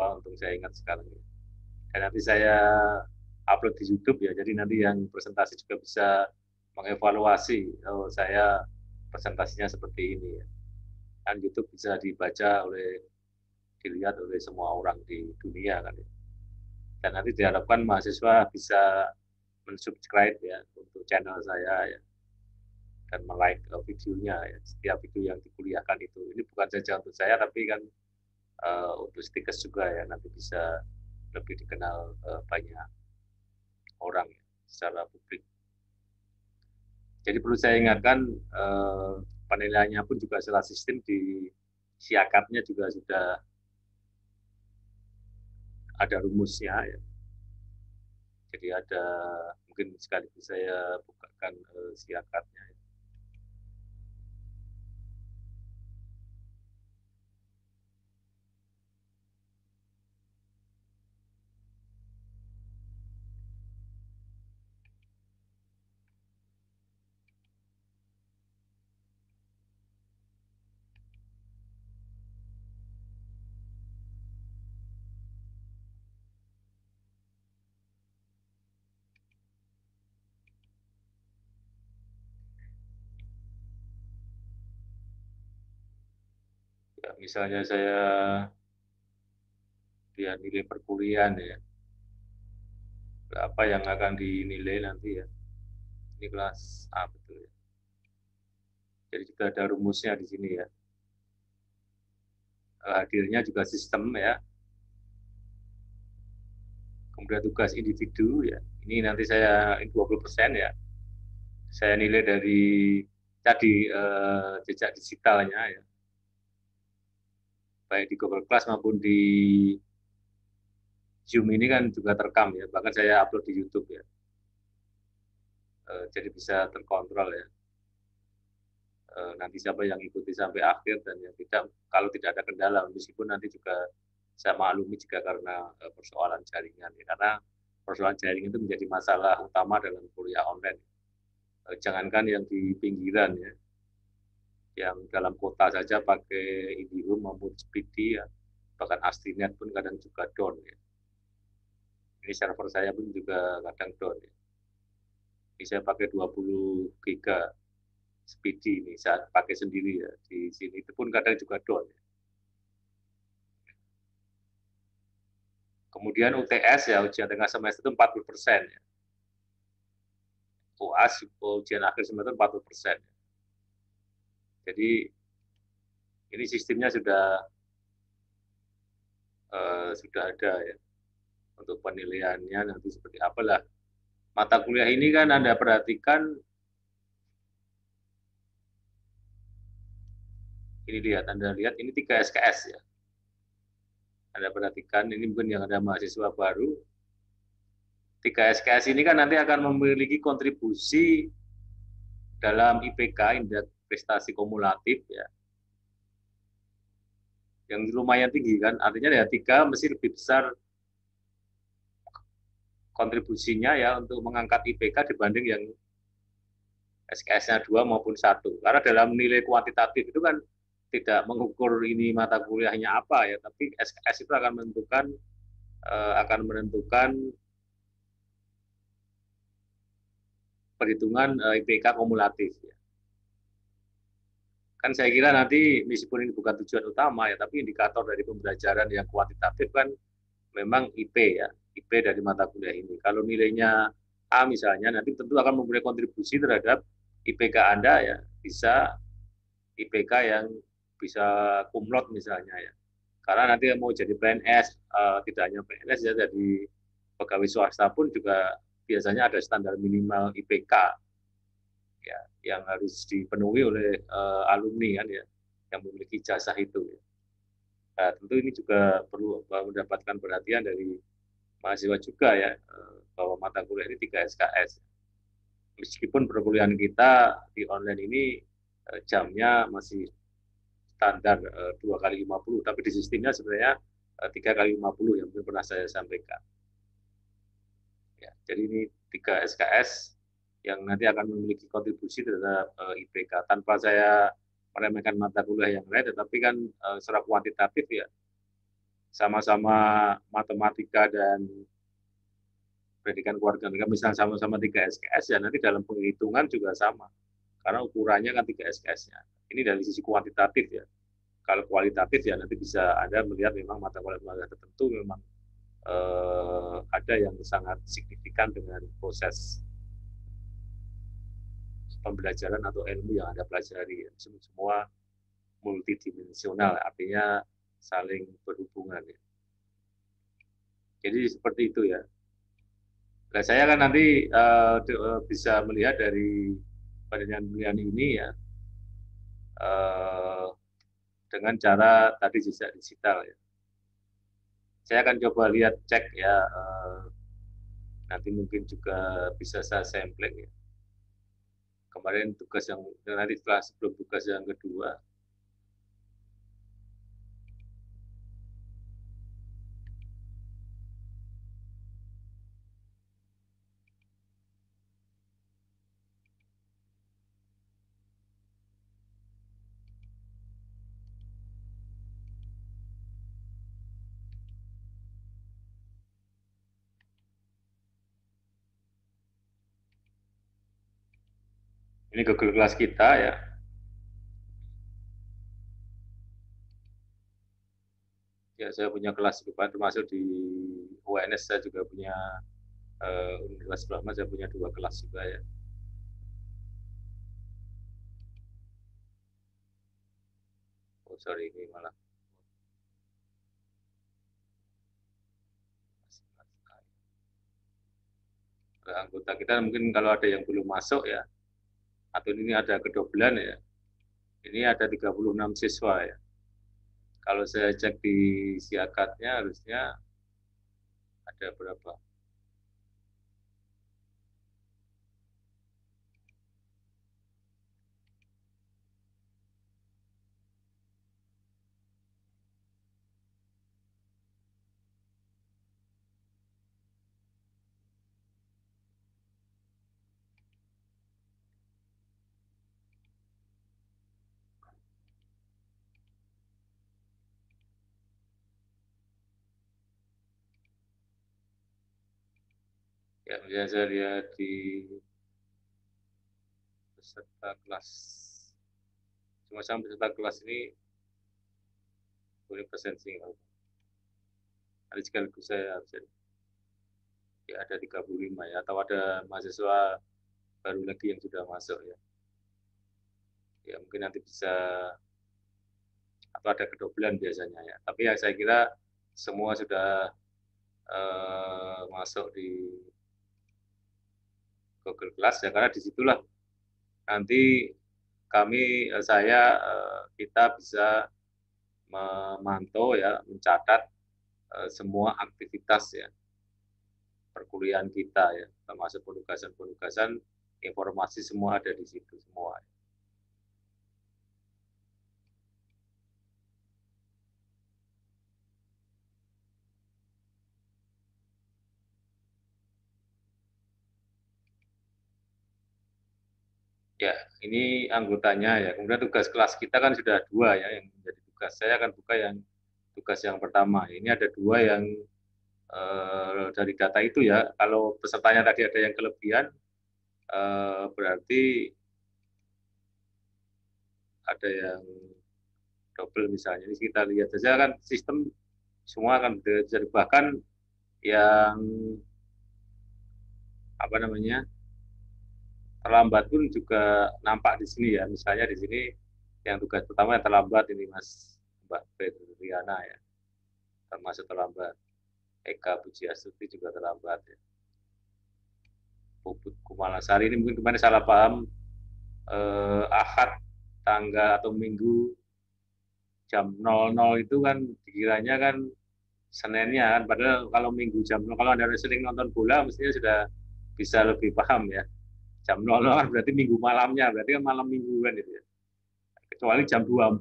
Lupa untung saya ingat sekarang. Dan nanti saya upload di YouTube ya, jadi nanti yang presentasi juga bisa mengevaluasi, oh saya presentasinya seperti ini ya. Kan YouTube bisa dibaca dilihat oleh semua orang di dunia kan ya. Dan nanti diharapkan mahasiswa bisa mensubscribe ya untuk channel saya ya, dan like videonya ya, setiap video yang dikuliahkan itu. Ini bukan saja untuk saya, tapi kan untuk stikers juga ya, nanti bisa lebih dikenal banyak orang ya, secara publik. Jadi perlu saya ingatkan, penilaiannya pun juga secara sistem di siakatnya juga sudah ada rumusnya ya. Jadi ada, mungkin sekaligus saya bukakan siakatnya. Ya, misalnya saya lihat nilai perkuliahan ya, apa yang akan dinilai nanti ya. Ini kelas A betul ya. Jadi juga ada rumusnya di sini ya. Hadirnya juga sistem ya. Kemudian tugas individu ya. Ini nanti saya 20% ya. Saya nilai dari tadi jejak digitalnya ya. Baik di Google Class maupun di Zoom ini kan juga terekam ya. Bahkan saya upload di YouTube ya. Jadi bisa terkontrol ya. Nanti siapa yang ikuti sampai akhir dan yang tidak, kalau tidak ada kendala, meskipun nanti juga saya maklumi jika karena persoalan jaringan ya. Karena persoalan jaringan itu menjadi masalah utama dalam kuliah online. Jangankan yang di pinggiran ya, yang dalam kota saja pakai IndiHome maupun Speedy ya, bahkan Astrinet pun kadang juga down ya. Ini server saya pun juga kadang down ya. Ini saya pakai 20 giga Speedy ini saat pakai sendiri ya, di sini itu pun kadang juga down ya. Kemudian UTS ya, ujian tengah semester itu 40% ya. UAS ujian akhir semester 40%. Jadi ini sistemnya sudah ada ya, untuk penilaiannya nanti seperti apalah. Mata kuliah ini kan Anda perhatikan, ini lihat, Anda lihat ini 3 SKS ya. Anda perhatikan ini mungkin yang ada mahasiswa baru. 3 SKS ini kan nanti akan memiliki kontribusi dalam IPK, indeks prestasi kumulatif ya, yang lumayan tinggi kan. Artinya ya 3 mesti lebih besar kontribusinya ya untuk mengangkat IPK dibanding yang SKS-nya 2 maupun 1. Karena dalam nilai kuantitatif itu kan tidak mengukur ini mata kuliahnya apa ya, tapi SKS itu akan menentukan perhitungan IPK kumulatif ya. Kan saya kira nanti meskipun ini bukan tujuan utama ya, tapi indikator dari pembelajaran yang kuantitatif kan memang IP ya, IP dari mata kuliah ini. Kalau nilainya A misalnya, nanti tentu akan memberi kontribusi terhadap IPK Anda ya, bisa IPK yang bisa kumlot misalnya ya. Karena nanti mau jadi PNS, tidak hanya PNS ya, jadi pegawai swasta pun juga biasanya ada standar minimal IPK ya, yang harus dipenuhi oleh alumni kan ya, yang memiliki jasa itu. Nah, tentu ini juga perlu mendapatkan perhatian dari mahasiswa juga ya, bahwa mata kuliah ini 3 SKS. Meskipun perkuliahan kita di online ini jamnya masih standar 2 kali 50, tapi di sistemnya sebenarnya 3 kali 50 yang mungkin pernah saya sampaikan. Ya, jadi ini 3 SKS yang nanti akan memiliki kontribusi terhadap IPK, tanpa saya meremehkan mata kuliah yang lain, tetapi kan secara kuantitatif ya, sama-sama matematika dan pendidikan keluarga mereka misalnya sama-sama 3 SKS, ya nanti dalam penghitungan juga sama. Karena ukurannya kan 3 SKS-nya. Ini dari sisi kuantitatif ya. Kalau kualitatif ya nanti bisa Anda melihat memang mata kuliah tertentu memang ada yang sangat signifikan dengan proses pembelajaran atau ilmu yang Anda pelajari. Semua multidimensional, artinya saling berhubungan. Ya. Jadi seperti itu ya. Nah, saya kan nanti bisa melihat dari penelitian ini ya, dengan cara tadi jejak digital ya. Saya akan coba lihat cek ya, nanti mungkin juga bisa saya sampling ya. Kemarin tugas yang nanti setelah sebelum tugas yang kedua. Ini Google Class kita ya. Ya, saya punya kelas juga, termasuk di UNS saya juga punya Universitas Brahma, saya punya 2 kelas juga ya. Oh sorry, ini malah anggota kita mungkin kalau ada yang belum masuk ya, atau ini ada kedobelan ya, ini ada 36 siswa ya. Kalau saya cek di siakatnya harusnya ada berapa? Ya, misalnya saya lihat di peserta kelas, cuma sama peserta kelas ini boleh presensi. Nanti sekaligus saya absen. Ya ada 35 ya, atau ada mahasiswa baru lagi yang sudah masuk ya. Ya mungkin nanti bisa, atau ada kedobelan biasanya ya. Tapi ya saya kira semua sudah masuk di Google Class ya, karena disitulah nanti kami, kita bisa memantau ya, mencatat semua aktivitas ya perkuliahan kita ya, termasuk penugasan-penugasan, informasi semua ada di situ semua. Ya, ini anggotanya ya. Kemudian tugas kelas kita kan sudah 2 ya yang menjadi tugas. Saya akan buka yang tugas yang pertama. Ini ada 2 yang dari data itu ya. Kalau pesertanya tadi ada yang kelebihan, berarti ada yang double misalnya. Ini kita lihat saja kan sistem semua akan bisa, bahkan yang apa namanya terlambat pun juga nampak di sini ya. Misalnya di sini yang tugas pertama yang terlambat ini Mbak Febriana ya, termasuk terlambat. Eka Pujiastuti juga terlambat ya. Puput Kumalasari ini mungkin kemarin salah paham, Ahad tanggal atau Minggu jam 00 itu kan dikiranya kan Seninnya kan, padahal kalau Minggu jam 00, kalau Anda sering nonton bola mestinya sudah bisa lebih paham ya. Jam 00 kan berarti Minggu malamnya, berarti kan malam Minggu kan itu ya. Kecuali jam 24,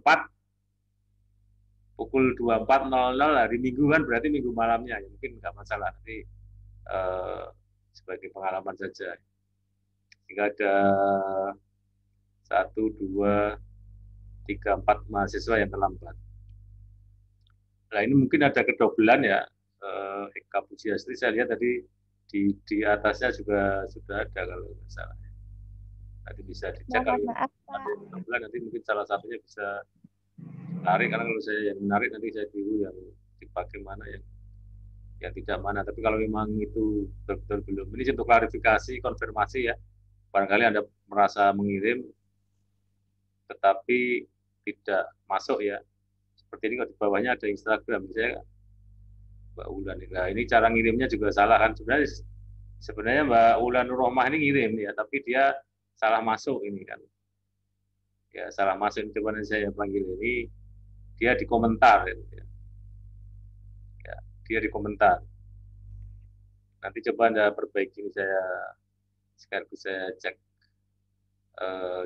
pukul 24.00 hari Minggu kan berarti Minggu malamnya, ya, mungkin nggak masalah, nanti sebagai pengalaman saja. Jika ada 1, 2, 3, 4 mahasiswa yang terlambat. Nah ini mungkin ada kedobelan ya, Eka Pujiastri saya lihat tadi di atasnya juga sudah ada kalau nggak salah. Nanti bisa dicek Mohon kalau maaf, ada Pak. yang kedobelan nanti mungkin salah satunya bisa ditarik, karena kalau saya yang menarik nanti saya tiru yang dipakai mana yang tidak mana. Tapi kalau memang itu betul-betul belum, ini untuk klarifikasi, konfirmasi ya. Barangkali Anda merasa mengirim tetapi tidak masuk ya. Seperti ini kalau di bawahnya ada Instagram, saya Mbak Ulan. Nah, ini cara ngirimnya juga salah kan. Sebenarnya Mbak Ulan Nurrohmah ini ngirim ya, tapi dia salah masuk ini kan. Ya salah masuk, coba nanti saya panggil ini, dia di komentar ya. Ya, dia di komentar. Nanti coba Anda perbaiki ini, saya sekaligus saya cek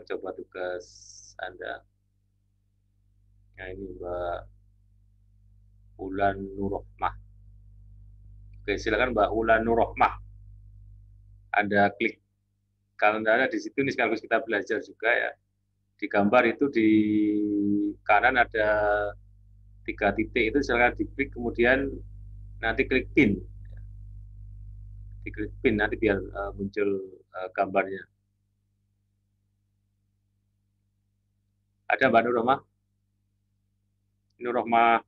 coba tugas Anda. Nah, ini Mbak Ulan Nurrohmah. Oke, silakan Mbak Ulan Nurrohmah. Anda klik kalau Anda di situ, ini sekaligus kita belajar juga ya. Di gambar itu di kanan ada 3 titik, itu silakan diklik, kemudian nanti klik pin, diklik pin nanti biar muncul gambarnya. Ada Mbak Nurrohmah? Nurrohmah.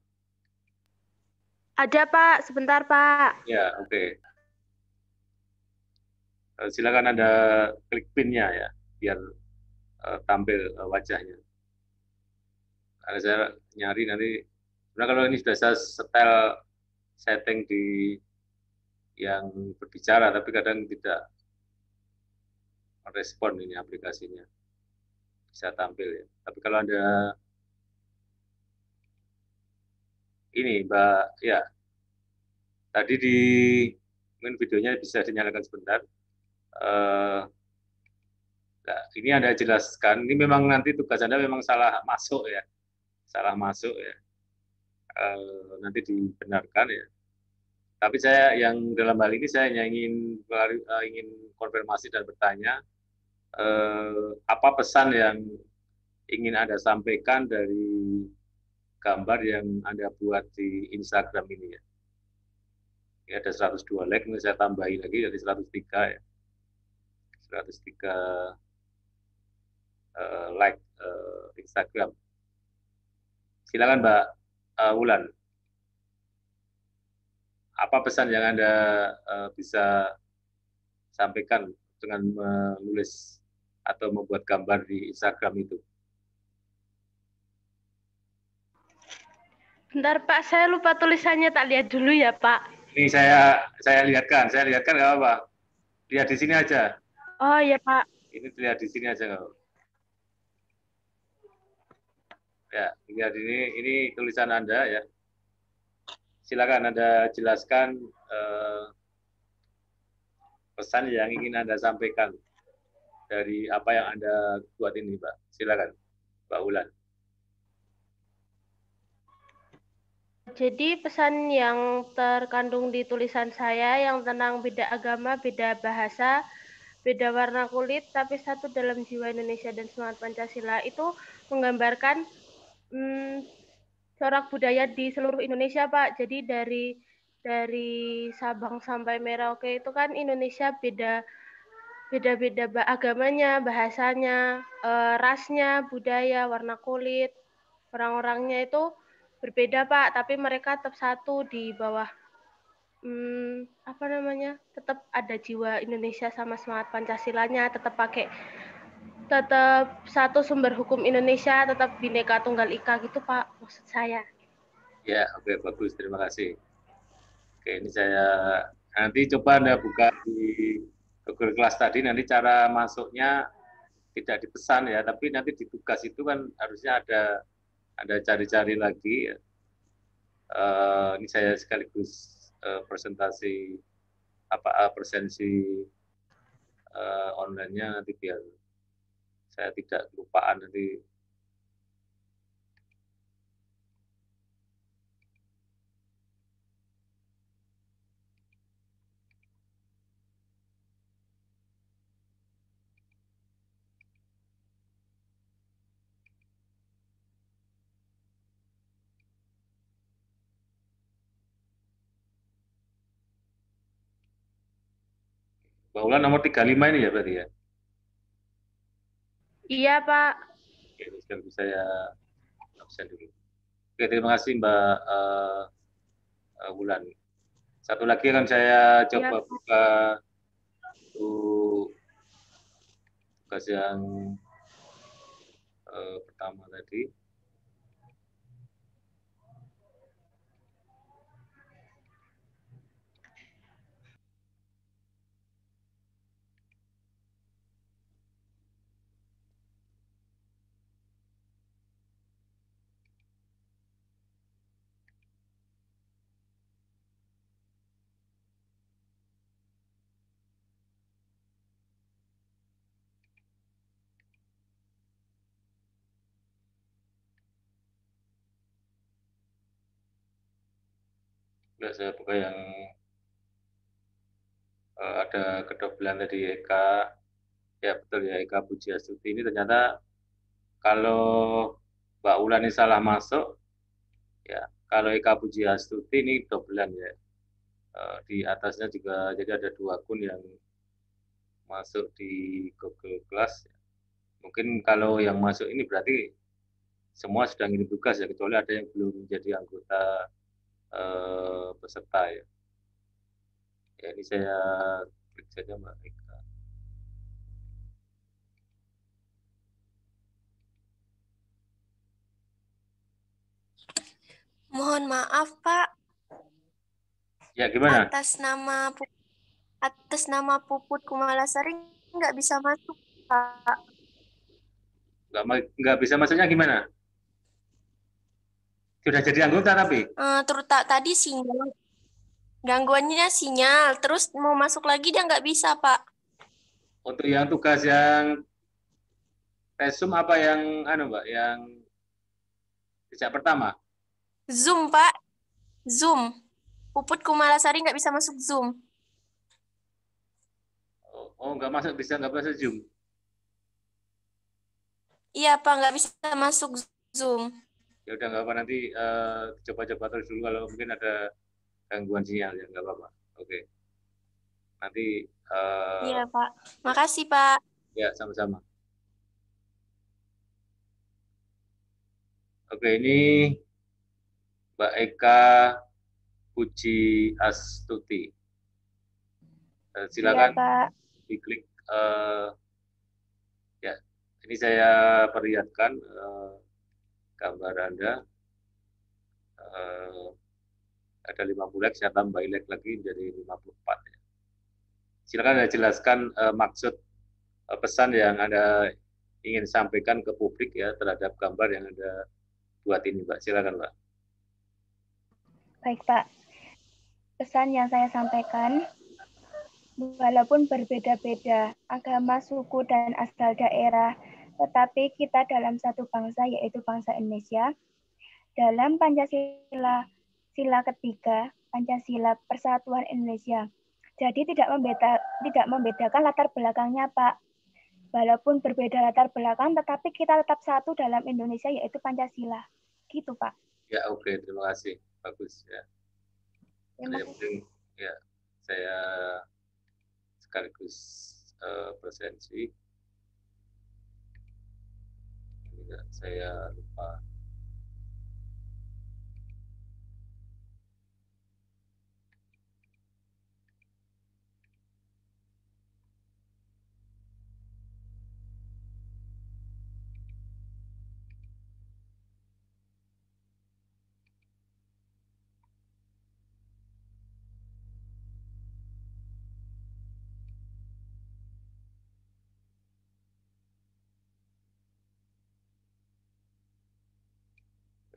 Ada, Pak. Sebentar, Pak. Ya, oke. Silakan Anda klik pinnya ya, biar tampil wajahnya. Karena saya nyari nanti, sebenarnya kalau ini sudah saya setel setting di yang berbicara, tapi kadang tidak merespon ini aplikasinya, bisa tampil ya. Tapi kalau Anda ini Mbak, ya tadi di mungkin videonya bisa dinyalakan sebentar. Nah, ini Anda jelaskan, ini memang nanti tugas Anda memang salah masuk ya, salah masuk ya. Nanti dibenarkan ya. Tapi saya yang dalam hal ini saya hanya ingin konfirmasi dan bertanya, apa pesan yang ingin Anda sampaikan dari gambar yang Anda buat di Instagram ini ya. Ini ada 102 like, ini saya tambahin lagi jadi 103 ya. 103 like Instagram. Silakan Mbak Wulan. Apa pesan yang Anda bisa sampaikan dengan menulis atau membuat gambar di Instagram itu? Bentar, Pak. Saya lupa tulisannya. Tak lihat dulu ya, Pak. Ini saya lihatkan nggak apa-apa. Lihat di sini aja. Oh, ya, Pak. Ini lihat di sini aja nggak apa-apa. Ya, lihat ini tulisan Anda ya. Silakan Anda jelaskan pesan yang ingin Anda sampaikan dari apa yang Anda buat ini, Pak. Silakan, Mbak Ulan. Jadi pesan yang terkandung di tulisan saya yang tentang beda agama, beda bahasa, beda warna kulit, tapi satu dalam jiwa Indonesia dan semangat Pancasila itu menggambarkan corak budaya di seluruh Indonesia, Pak. Jadi dari Sabang sampai Merauke itu kan Indonesia beda-beda agamanya, bahasanya, rasnya, budaya, warna kulit, orang-orangnya itu berbeda, Pak. Tapi mereka tetap satu di bawah apa namanya? Tetap ada jiwa Indonesia sama semangat Pancasilanya, tetap satu sumber hukum Indonesia, tetap Bhinneka Tunggal Ika gitu, Pak, maksud saya. Ya, oke, bagus. Terima kasih. Oke, ini saya nanti coba Anda buka di Google Class tadi, nanti cara masuknya tidak dipesan ya, tapi nanti di tugas itu kan harusnya ada cari-cari lagi. Ini saya sekaligus presentasi presensi online-nya nanti biar saya tidak kelupaan nanti. Mbak Ulan nomor 35 ini ya berarti ya? Iya, Pak. Oke, ini sekaligus saya absen dulu. Oke, terima kasih Mbak Wulan. Satu lagi akan saya Iya, coba Pak. buka untuk tugas yang pertama tadi. Sudah saya buka yang ada kedobelan tadi Eka. Ya betul ya, Eka Pujiastuti ini ternyata kalau Mbak Ulan ini salah masuk, ya kalau Eka Pujiastuti ini dobelan ya. Di atasnya juga jadi ada dua akun yang masuk di Google Class. Mungkin kalau yang masuk ini berarti semua sedang ngirim tugas ya, kecuali ada yang belum menjadi anggota peserta ya. Ya ini saya klik saja Mbak Eka. Mohon maaf, Pak. Ya gimana? Atas nama Puput Kumalasari nggak bisa masuk, Pak. Nggak bisa masuknya gimana? Sudah jadi anggota tapi Tadi sinyal, gangguannya sinyal. Terus mau masuk lagi dia nggak bisa, Pak. untuk yang tugas yang resum apa yang Mbak yang sejak pertama? Zoom, Pak. Zoom. Puput Kumalasari nggak bisa masuk Zoom. Oh nggak masuk, nggak bisa Zoom. Iya, Pak, nggak bisa masuk Zoom. Ya udah nggak apa, nanti coba-coba terus dulu, kalau mungkin ada gangguan sinyal ya nggak apa-apa. Oke, nanti Iya, Pak. Makasih, Pak. ya sama-sama. Oke, ini Mbak Eka Pujiastuti. Silakan Iya, Pak. diklik. Ya, ini saya perlihatkan gambar Anda. Ada 50 like, saya tambah like lagi menjadi 54. Ya. Silakan Anda jelaskan maksud pesan yang Anda ingin sampaikan ke publik ya terhadap gambar yang Anda buat ini, Mbak. Silakan, Mbak. Baik, Pak. Pesan yang saya sampaikan, walaupun berbeda-beda agama, suku, dan asal daerah, tetapi kita dalam satu bangsa, yaitu bangsa Indonesia. Dalam Pancasila, sila ketiga, Pancasila Persatuan Indonesia. Jadi tidak membedakan latar belakangnya, Pak. Walaupun berbeda latar belakang, tetapi kita tetap satu dalam Indonesia, yaitu Pancasila. Gitu, Pak. Ya, oke. Terima kasih. Bagus ya. Saya mungkin ya saya sekaligus presensi. Tidak, saya lupa.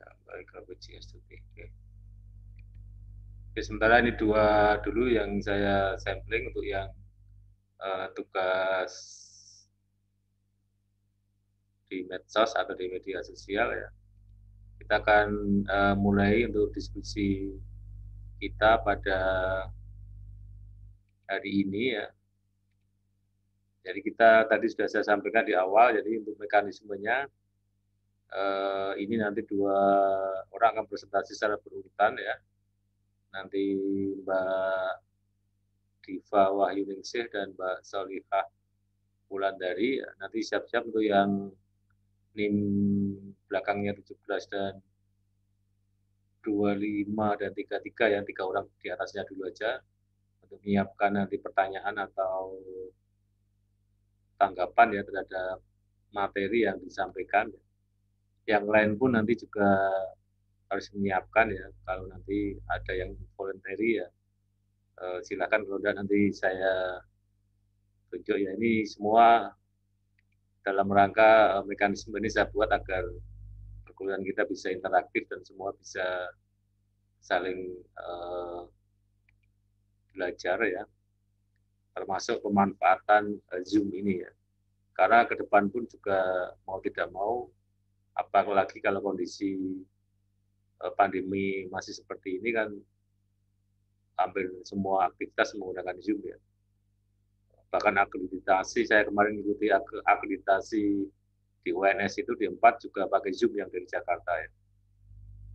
Ya, baik, Puji Astuti. Oke. Oke, sementara ini dua dulu yang saya sampling untuk yang tugas di medsos atau di media sosial ya. Kita akan mulai untuk diskusi kita pada hari ini ya. Jadi kita tadi sudah saya sampaikan di awal, jadi untuk mekanismenya ini nanti dua orang akan presentasi secara berurutan ya. Nanti Mbak Diva Wahyuningsih dan Mbak Solihah Wulandari. Nanti siap-siap untuk yang NIM belakangnya 17 dan 25 dan 33, yang 3 orang di atasnya dulu aja, untuk menyiapkan nanti pertanyaan atau tanggapan ya terhadap materi yang disampaikan. Yang lain pun nanti juga harus menyiapkan ya, kalau nanti ada yang voluntary ya silakan, kalau nanti saya tunjuk ya. Ini semua dalam rangka mekanisme ini saya buat agar perkuliahan kita bisa interaktif dan semua bisa saling belajar ya, termasuk pemanfaatan Zoom ini ya. Karena ke depan pun juga mau tidak mau, apalagi kalau kondisi pandemi masih seperti ini kan, hampir semua aktivitas menggunakan Zoom ya. Bahkan akreditasi, saya kemarin ikuti akreditasi di UNS itu di 4 juga pakai Zoom yang dari Jakarta ya.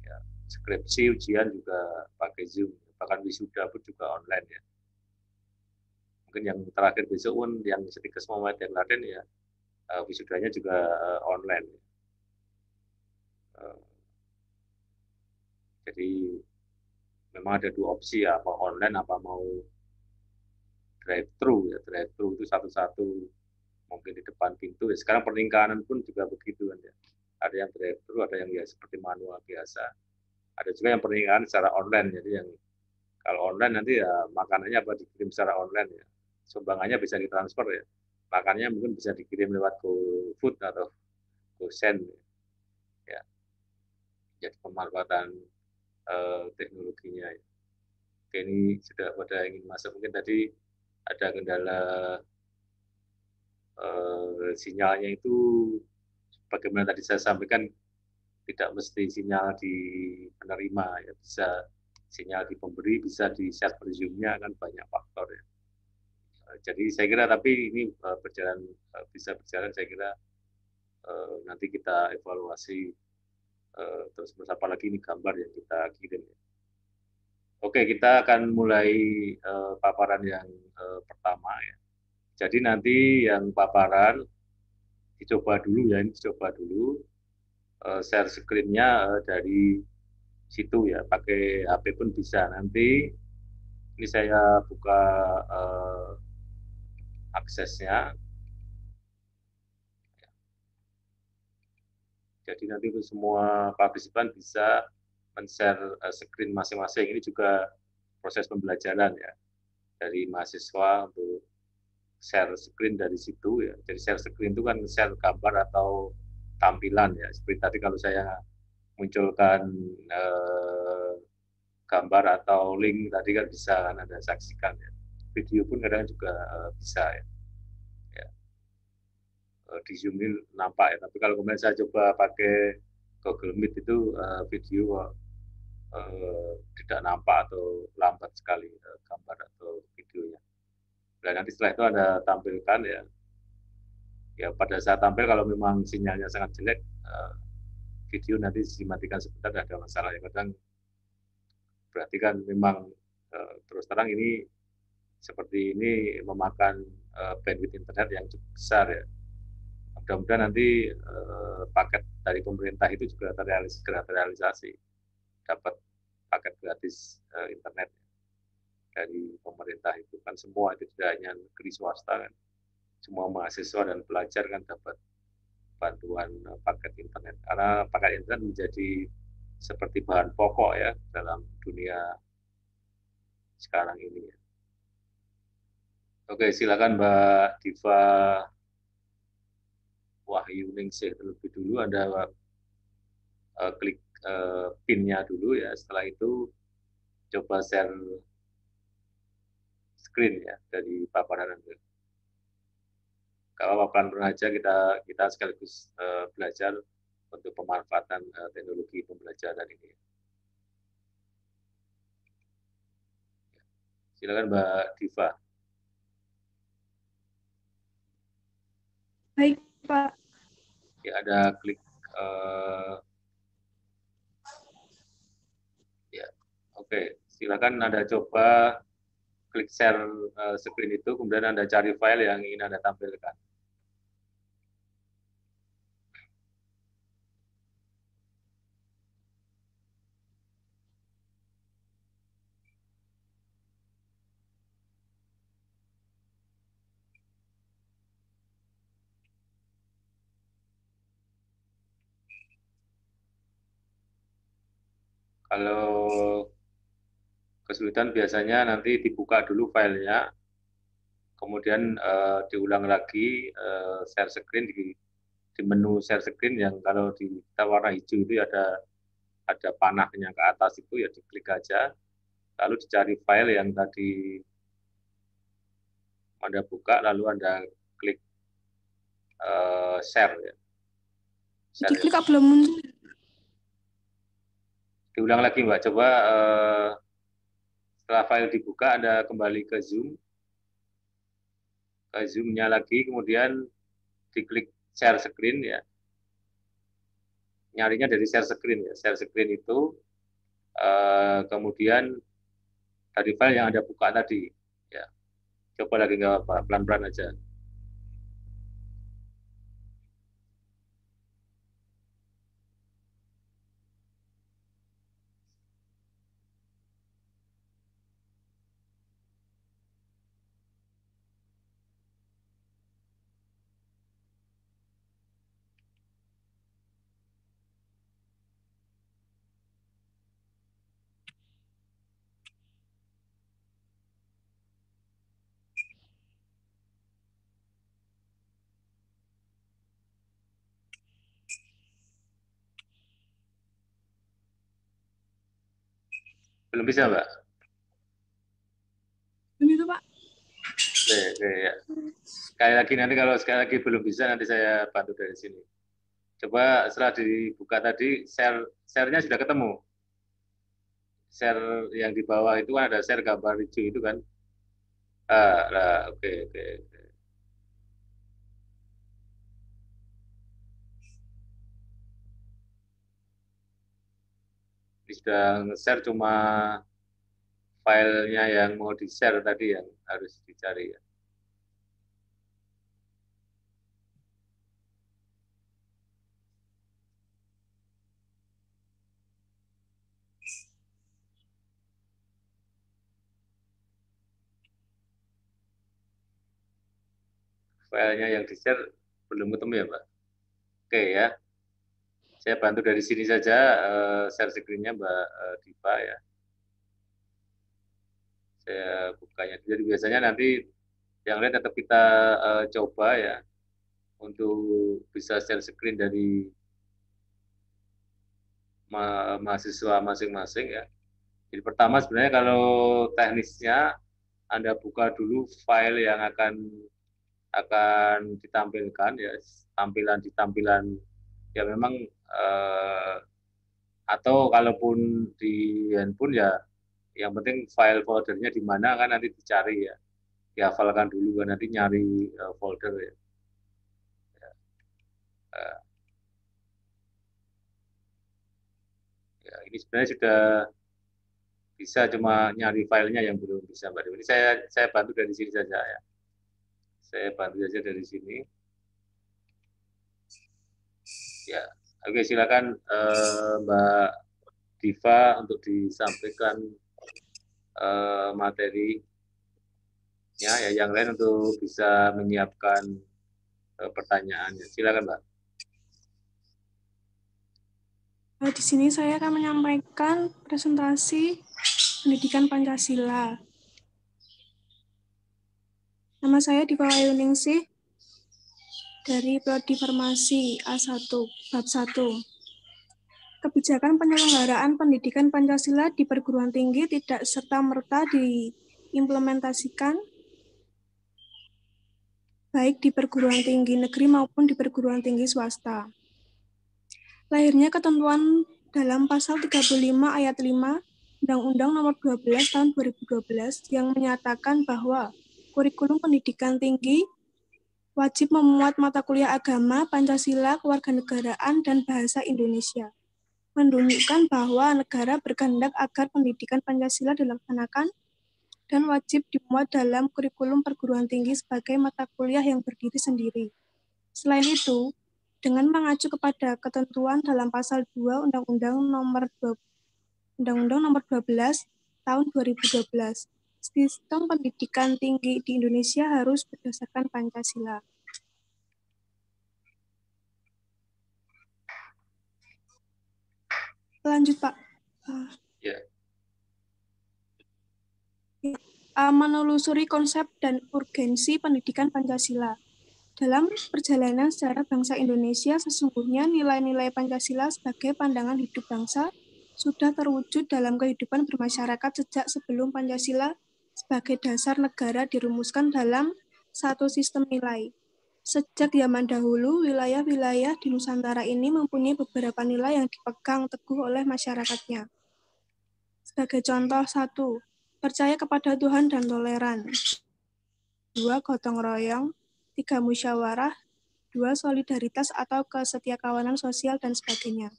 Ya, skripsi, ujian juga pakai Zoom, bahkan wisuda pun juga online ya. Mungkin yang terakhir besok pun yang Setikes Muhammad yang Laden ya, wisudanya juga online. Jadi memang ada 2 opsi ya, apa online apa mau drive-thru ya. Drive-thru itu satu-satu mungkin di depan pintu ya. Sekarang pernikahan pun juga begitu kan ya. Ada yang drive-thru, ada yang ya seperti manual biasa. Ada juga yang pernikahan secara online. Jadi yang kalau online nanti ya makanannya apa dikirim secara online ya. Sumbangannya bisa ditransfer ya. Makannya mungkin bisa dikirim lewat GoFood atau GoSend ya. Jadi pemanfaatan teknologinya ya. Oke, ini sudah pada ingin masuk, mungkin tadi ada kendala sinyalnya itu bagaimana tadi saya sampaikan, tidak mesti sinyal di penerima ya, bisa sinyal di pemberi, bisa di server Zoom-nya, kan banyak faktor ya. Jadi saya kira, tapi ini berjalan, bisa berjalan, saya kira nanti kita evaluasi terus apalagi ini gambar yang kita kirim. Oke, kita akan mulai paparan yang pertama ya. Jadi nanti yang paparan dicoba dulu ya, ini dicoba dulu share screen-nya dari situ ya, pakai HP pun bisa. Nanti ini saya buka aksesnya. Jadi nanti untuk semua partisipan bisa men-share screen masing-masing. Ini juga proses pembelajaran ya, dari mahasiswa untuk share screen dari situ ya. Jadi share screen itu kan share gambar atau tampilan ya. Seperti tadi kalau saya munculkan gambar atau link tadi kan bisa kan Anda saksikan ya. Video pun kadang juga bisa ya. Di Zoom ini nampak ya, tapi kalau kemudian saya coba pakai Google Meet itu video tidak nampak atau lambat sekali gambar atau videonya. Dan nanti setelah itu Anda tampilkan ya. Ya pada saat tampil kalau memang sinyalnya sangat jelek, video nanti dimatikan sebentar, tidak ada masalah ya. Kadang berarti kan memang terus terang ini seperti ini memakan bandwidth internet yang cukup besar ya. Mudah-mudahan nanti paket dari pemerintah itu juga segera terrealisasi, dapat paket gratis internet dari pemerintah itu kan, semua itu tidak hanya negeri swasta kan, semua mahasiswa dan pelajar kan dapat bantuan paket internet, karena paket internet menjadi seperti bahan pokok ya dalam dunia sekarang ini. Oke, silakan Mbak Diva Wahyuningsih terlebih dulu, Anda klik pin-nya dulu ya. Setelah itu coba share screen ya dari paparan Anda. Kalau paparan aja kita sekaligus belajar untuk pemanfaatan teknologi pembelajaran ini. Silakan Mbak Diva. Baik, Pak. Ya, ada klik ya. Oke, silakan Anda coba klik share screen itu, kemudian Anda cari file yang ingin Anda tampilkan. Kalau kesulitan biasanya nanti dibuka dulu filenya, kemudian diulang lagi share screen di menu share screen yang kalau di kita warna hijau itu ada panahnya ke atas itu ya diklik aja, lalu dicari file yang tadi Anda buka, lalu Anda klik share ya. Share, diklik ya. Belum muncul. Diulang lagi Mbak, coba setelah file dibuka Anda kembali ke Zoom-nya lagi, kemudian diklik share screen ya. Nyarinya dari share screen ya. Share screen itu kemudian dari file yang Anda buka tadi ya. Coba lagi nggak apa-apa, pelan-pelan aja. Belum bisa, Mbak? Belum itu, Pak. Oke, ya. Sekali lagi nanti kalau sekali lagi belum bisa nanti saya bantu dari sini. Coba setelah dibuka tadi share-nya sudah ketemu. Share yang di bawah itu kan ada share gambar hijau itu kan. Oke. Ini sudah nge-share, cuma filenya yang mau di-share tadi yang harus dicari ya. Filenya yang di-share belum ketemu ya, Mbak? Oke ya. Saya bantu dari sini saja share screen-nya Mbak Diva ya. Saya bukanya. Jadi biasanya nanti yang lain tetap kita coba ya untuk bisa share screen dari mahasiswa masing-masing ya. Jadi pertama sebenarnya kalau teknisnya Anda buka dulu file yang akan ditampilkan ya, tampilan ya memang atau kalaupun di handphone ya yang penting file foldernya di mana kan nanti dicari ya, dihafalkan dulu kan nanti nyari folder ya. Ya ini sebenarnya sudah bisa, cuma nyari filenya yang belum bisa Mbak Dewi. Ini saya bantu dari sini saja ya. Saya bantu saja dari sini. Ya, oke silakan Mbak Diva untuk disampaikan materinya ya, yang lain untuk bisa menyiapkan pertanyaannya. Silakan Mbak. Di sini saya akan menyampaikan presentasi pendidikan Pancasila. Nama saya Diva Wayuningsih dari Prodi Farmasi A1, Bab 1. Kebijakan penyelenggaraan pendidikan Pancasila di perguruan tinggi tidak serta-merta diimplementasikan baik di perguruan tinggi negeri maupun di perguruan tinggi swasta. Lahirnya ketentuan dalam pasal 35 ayat 5 Undang-Undang Nomor 12 Tahun 2012 yang menyatakan bahwa kurikulum pendidikan tinggi wajib memuat mata kuliah agama, Pancasila, kewarganegaraan, dan bahasa Indonesia. Menunjukkan bahwa negara berkehendak agar pendidikan Pancasila dilaksanakan dan wajib dimuat dalam kurikulum perguruan tinggi sebagai mata kuliah yang berdiri sendiri. Selain itu, dengan mengacu kepada ketentuan dalam pasal 2 Undang-Undang Nomor 12 Tahun 2012, sistem pendidikan tinggi di Indonesia harus berdasarkan Pancasila. Lanjut, Pak. Ya. Menelusuri konsep dan urgensi pendidikan Pancasila. Dalam perjalanan sejarah bangsa Indonesia, sesungguhnya nilai-nilai Pancasila sebagai pandangan hidup bangsa sudah terwujud dalam kehidupan bermasyarakat sejak sebelum Pancasila sebagai dasar negara dirumuskan dalam satu sistem nilai. Sejak zaman dahulu, wilayah-wilayah di Nusantara ini mempunyai beberapa nilai yang dipegang teguh oleh masyarakatnya. Sebagai contoh, 1. Percaya kepada Tuhan dan toleran. 2. Gotong royong. 3. Musyawarah. 2. Solidaritas atau kesetiakawanan sosial dan sebagainya.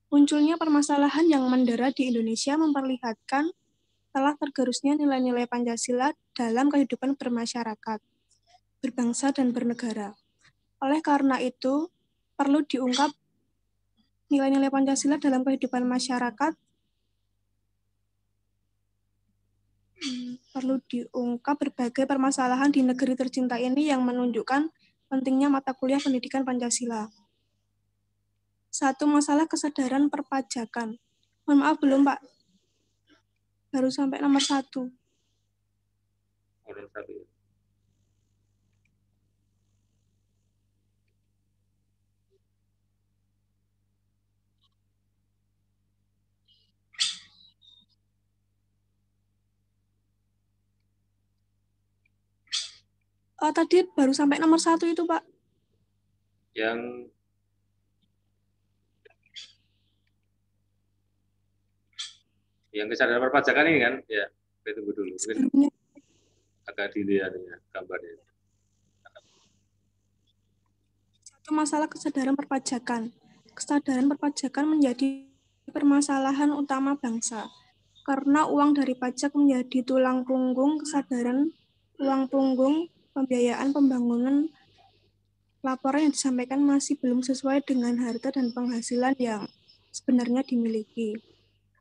Munculnya permasalahan yang mendera di Indonesia memperlihatkan telah tergerusnya nilai-nilai Pancasila dalam kehidupan bermasyarakat, berbangsa dan bernegara. Oleh karena itu, perlu diungkap nilai-nilai Pancasila dalam kehidupan masyarakat, perlu diungkap berbagai permasalahan di negeri tercinta ini yang menunjukkan pentingnya mata kuliah pendidikan Pancasila. 1. Masalah kesadaran perpajakan. Mohon maaf, belum, Pak. Baru sampai nomor 1. Nomor 1 ya. Tadi baru sampai nomor 1 itu, Pak. Yang kesadaran perpajakan ini kan, ya, saya tunggu dulu. Mungkin agak dilihat ya gambarnya. 1. Masalah kesadaran perpajakan. Kesadaran perpajakan menjadi permasalahan utama bangsa, karena uang dari pajak menjadi tulang punggung kesadaran, uang punggung pembiayaan pembangunan. Laporan yang disampaikan masih belum sesuai dengan harta dan penghasilan yang sebenarnya dimiliki.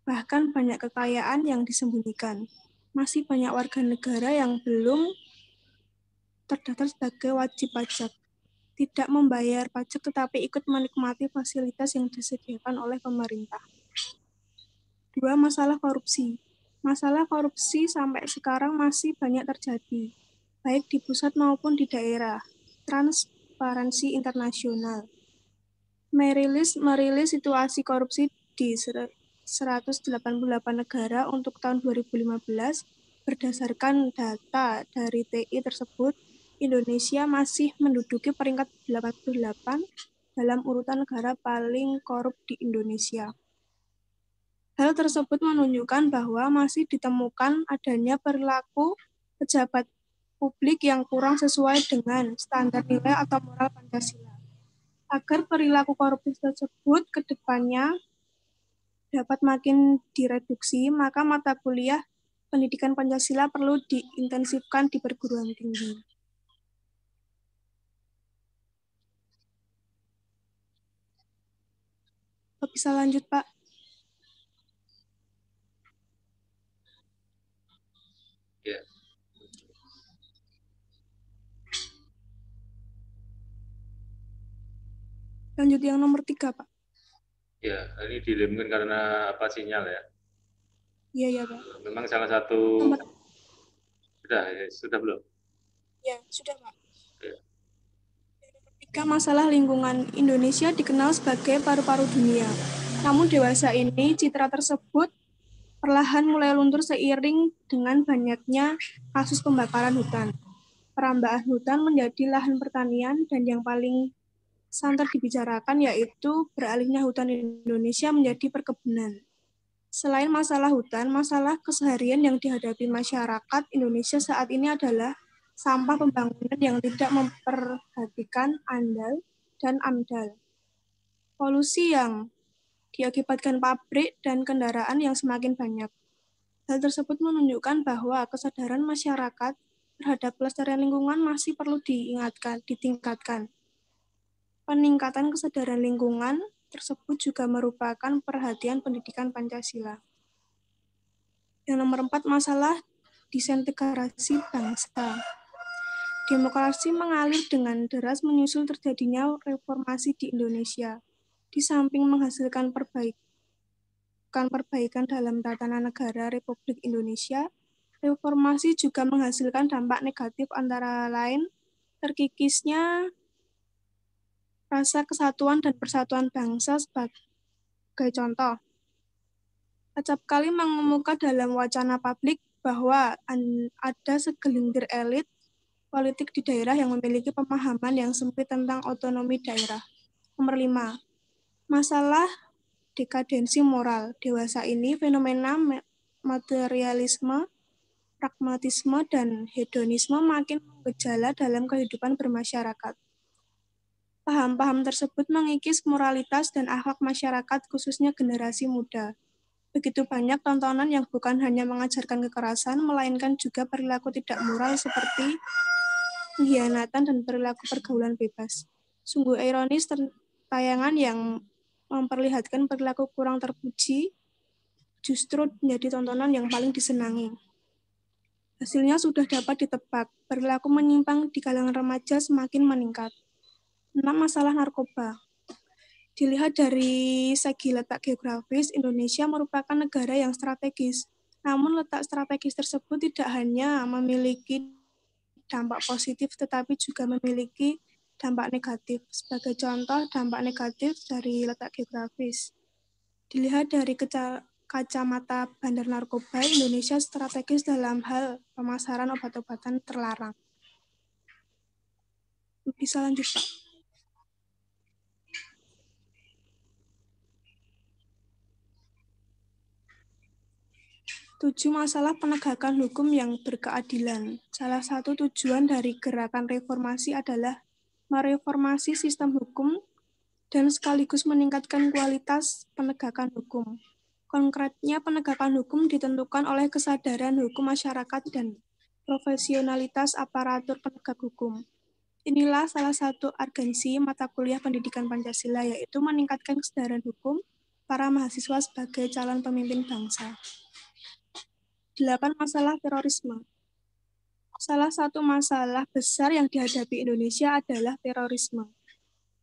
Bahkan banyak kekayaan yang disembunyikan. Masih banyak warga negara yang belum terdaftar sebagai wajib pajak, tidak membayar pajak tetapi ikut menikmati fasilitas yang disediakan oleh pemerintah. 2. Masalah korupsi. Masalah korupsi sampai sekarang masih banyak terjadi, baik di pusat maupun di daerah. Transparansi Internasional merilis situasi korupsi di 188 negara untuk tahun 2015. Berdasarkan data dari TI tersebut, Indonesia masih menduduki peringkat 88 dalam urutan negara paling korup di Indonesia. Hal tersebut menunjukkan bahwa masih ditemukan adanya perilaku pejabat publik yang kurang sesuai dengan standar nilai atau moral Pancasila. Agar perilaku korupsi tersebut ke depannya dapat makin direduksi, maka mata kuliah pendidikan Pancasila perlu diintensifkan di perguruan tinggi. Bisa lanjut, Pak? Ya. Lanjut yang nomor 3, Pak. Ya, ini dilemkan karena apa sinyal ya? Iya, Pak. Memang salah satu sudah belum? Ya, sudah, Pak. Ya. Yang nomor 3, masalah lingkungan. Indonesia dikenal sebagai paru-paru dunia. Namun dewasa ini citra tersebut perlahan mulai luntur seiring dengan banyaknya kasus pembakaran hutan. Perambahan hutan menjadi lahan pertanian dan yang paling santer dibicarakan yaitu beralihnya hutan Indonesia menjadi perkebunan. Selain masalah hutan, masalah keseharian yang dihadapi masyarakat Indonesia saat ini adalah sampah pembangunan yang tidak memperhatikan AMDAL dan AMDAL. Polusi yang diakibatkan pabrik dan kendaraan yang semakin banyak. Hal tersebut menunjukkan bahwa kesadaran masyarakat terhadap pelestarian lingkungan masih perlu ditingkatkan. Peningkatan kesadaran lingkungan tersebut juga merupakan perhatian pendidikan Pancasila. Yang nomor 4, masalah disintegrasi bangsa. Demokrasi mengalir dengan deras menyusul terjadinya reformasi di Indonesia. Di samping menghasilkan perbaikan dalam tatanan negara Republik Indonesia, reformasi juga menghasilkan dampak negatif antara lain terkikisnya rasa kesatuan dan persatuan bangsa sebagai contoh. Acap kali mengemuka dalam wacana publik bahwa ada segelintir elit politik di daerah yang memiliki pemahaman yang sempit tentang otonomi daerah. Nomor 5. Masalah dekadensi moral. Dewasa ini fenomena materialisme, pragmatisme, dan hedonisme makin bergejala dalam kehidupan bermasyarakat. Paham-paham tersebut mengikis moralitas dan akhlak masyarakat, khususnya generasi muda. Begitu banyak tontonan yang bukan hanya mengajarkan kekerasan, melainkan juga perilaku tidak moral seperti pengkhianatan dan perilaku pergaulan bebas. Sungguh ironis tayangan yang memperlihatkan perilaku kurang terpuji justru menjadi tontonan yang paling disenangi. Hasilnya sudah dapat ditebak, perilaku menyimpang di kalangan remaja semakin meningkat. 6. Masalah narkoba. Dilihat dari segi letak geografis, Indonesia merupakan negara yang strategis. Namun letak strategis tersebut tidak hanya memiliki dampak positif, tetapi juga memiliki dampak negatif. Sebagai contoh, dampak negatif dari letak geografis. Dilihat dari kacamata bandar narkoba, Indonesia strategis dalam hal pemasaran obat-obatan terlarang. Bisa lanjut, Pak. Tujuh, masalah penegakan hukum yang berkeadilan. Salah satu tujuan dari gerakan reformasi adalah mereformasi sistem hukum dan sekaligus meningkatkan kualitas penegakan hukum. Konkretnya, penegakan hukum ditentukan oleh kesadaran hukum masyarakat dan profesionalitas aparatur penegak hukum. Inilah salah satu urgensi mata kuliah pendidikan Pancasila, yaitu meningkatkan kesadaran hukum para mahasiswa sebagai calon pemimpin bangsa. 8. Masalah terorisme. Salah satu masalah besar yang dihadapi Indonesia adalah terorisme.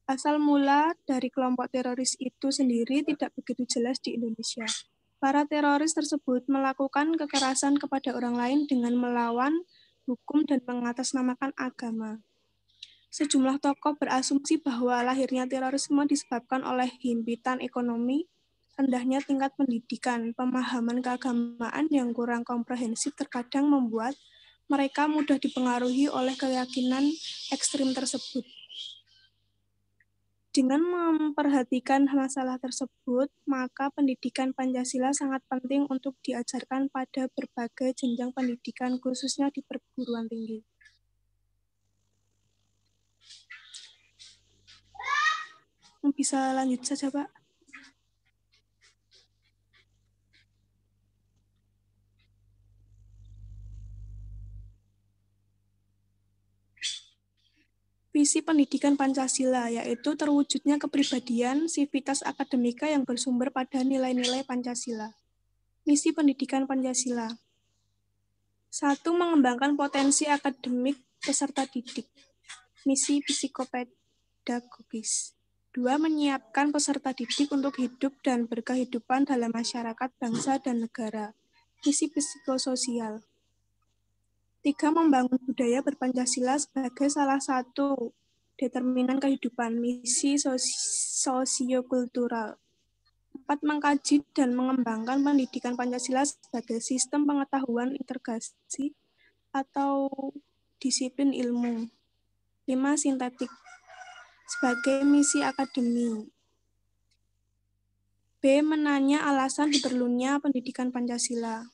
Asal mula dari kelompok teroris itu sendiri tidak begitu jelas di Indonesia. Para teroris tersebut melakukan kekerasan kepada orang lain dengan melawan hukum dan mengatasnamakan agama. Sejumlah tokoh berasumsi bahwa lahirnya terorisme disebabkan oleh himpitan ekonomi, rendahnya tingkat pendidikan, pemahaman keagamaan yang kurang komprehensif terkadang membuat mereka mudah dipengaruhi oleh keyakinan ekstrim tersebut. Dengan memperhatikan masalah tersebut, maka pendidikan Pancasila sangat penting untuk diajarkan pada berbagai jenjang pendidikan, khususnya di perguruan tinggi. Bisa lanjut saja, Pak. Visi pendidikan Pancasila, yaitu terwujudnya kepribadian, sivitas akademika yang bersumber pada nilai-nilai Pancasila. Misi pendidikan Pancasila. 1. Mengembangkan potensi akademik peserta didik. Misi psikopedagogis. 2. Menyiapkan peserta didik untuk hidup dan berkehidupan dalam masyarakat, bangsa, dan negara. Misi psikososial. 3. Membangun budaya berpancasila sebagai salah satu determinan kehidupan, misi sosiokultural. 4. Mengkaji dan mengembangkan pendidikan Pancasila sebagai sistem pengetahuan integrasi atau disiplin ilmu. 5. Sintetik sebagai misi akademi. B. Menanya alasan diperlunya pendidikan Pancasila.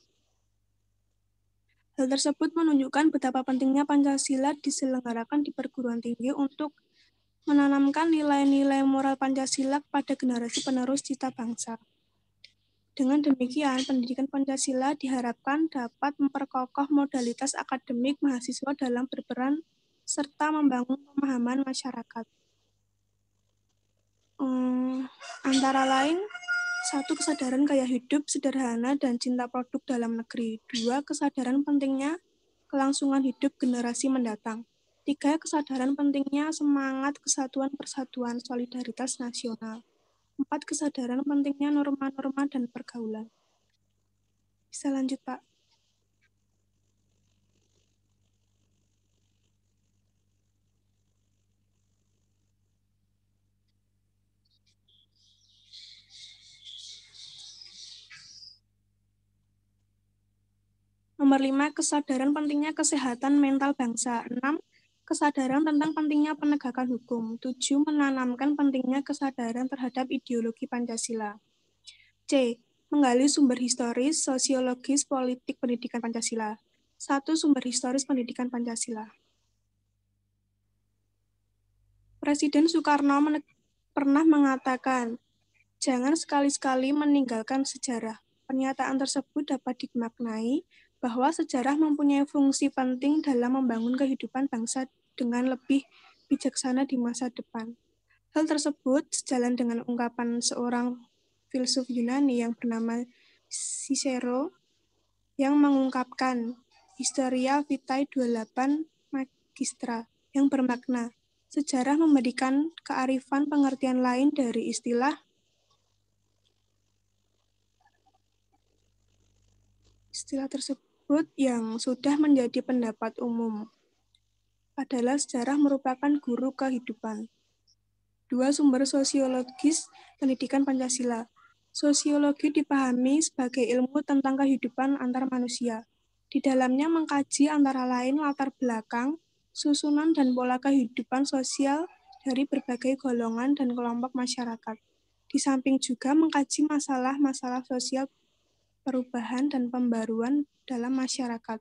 Hal tersebut menunjukkan betapa pentingnya Pancasila diselenggarakan di perguruan tinggi untuk menanamkan nilai-nilai moral Pancasila kepada generasi penerus cita bangsa. Dengan demikian, pendidikan Pancasila diharapkan dapat memperkokoh modalitas akademik mahasiswa dalam berperan serta membangun pemahaman masyarakat. Antara lain, 1. Kesadaran gaya hidup sederhana dan cinta produk dalam negeri. 2. Kesadaran pentingnya kelangsungan hidup generasi mendatang. 3. Kesadaran pentingnya semangat kesatuan persatuan solidaritas nasional. 4. Kesadaran pentingnya norma-norma dan pergaulan. Bisa lanjut, Pak. Nomor 5, kesadaran pentingnya kesehatan mental bangsa. 6, kesadaran tentang pentingnya penegakan hukum. 7, menanamkan pentingnya kesadaran terhadap ideologi Pancasila. C, menggali sumber historis, sosiologis, politik pendidikan Pancasila. 1. Sumber historis pendidikan Pancasila. Presiden Soekarno pernah mengatakan, jangan sekali-sekali meninggalkan sejarah. Pernyataan tersebut dapat dimaknai bahwa sejarah mempunyai fungsi penting dalam membangun kehidupan bangsa dengan lebih bijaksana di masa depan. Hal tersebut sejalan dengan ungkapan seorang filsuf Yunani yang bernama Cicero yang mengungkapkan Historia Vitae 28 Magistra yang bermakna sejarah memberikan kearifan pengertian lain dari istilah tersebut yang sudah menjadi pendapat umum. Padahal sejarah merupakan guru kehidupan. 2. Sumber sosiologis pendidikan Pancasila. Sosiologi dipahami sebagai ilmu tentang kehidupan antar manusia. Di dalamnya mengkaji antara lain latar belakang, susunan dan pola kehidupan sosial dari berbagai golongan dan kelompok masyarakat. Di samping juga mengkaji masalah-masalah sosial perubahan dan pembaruan dalam masyarakat.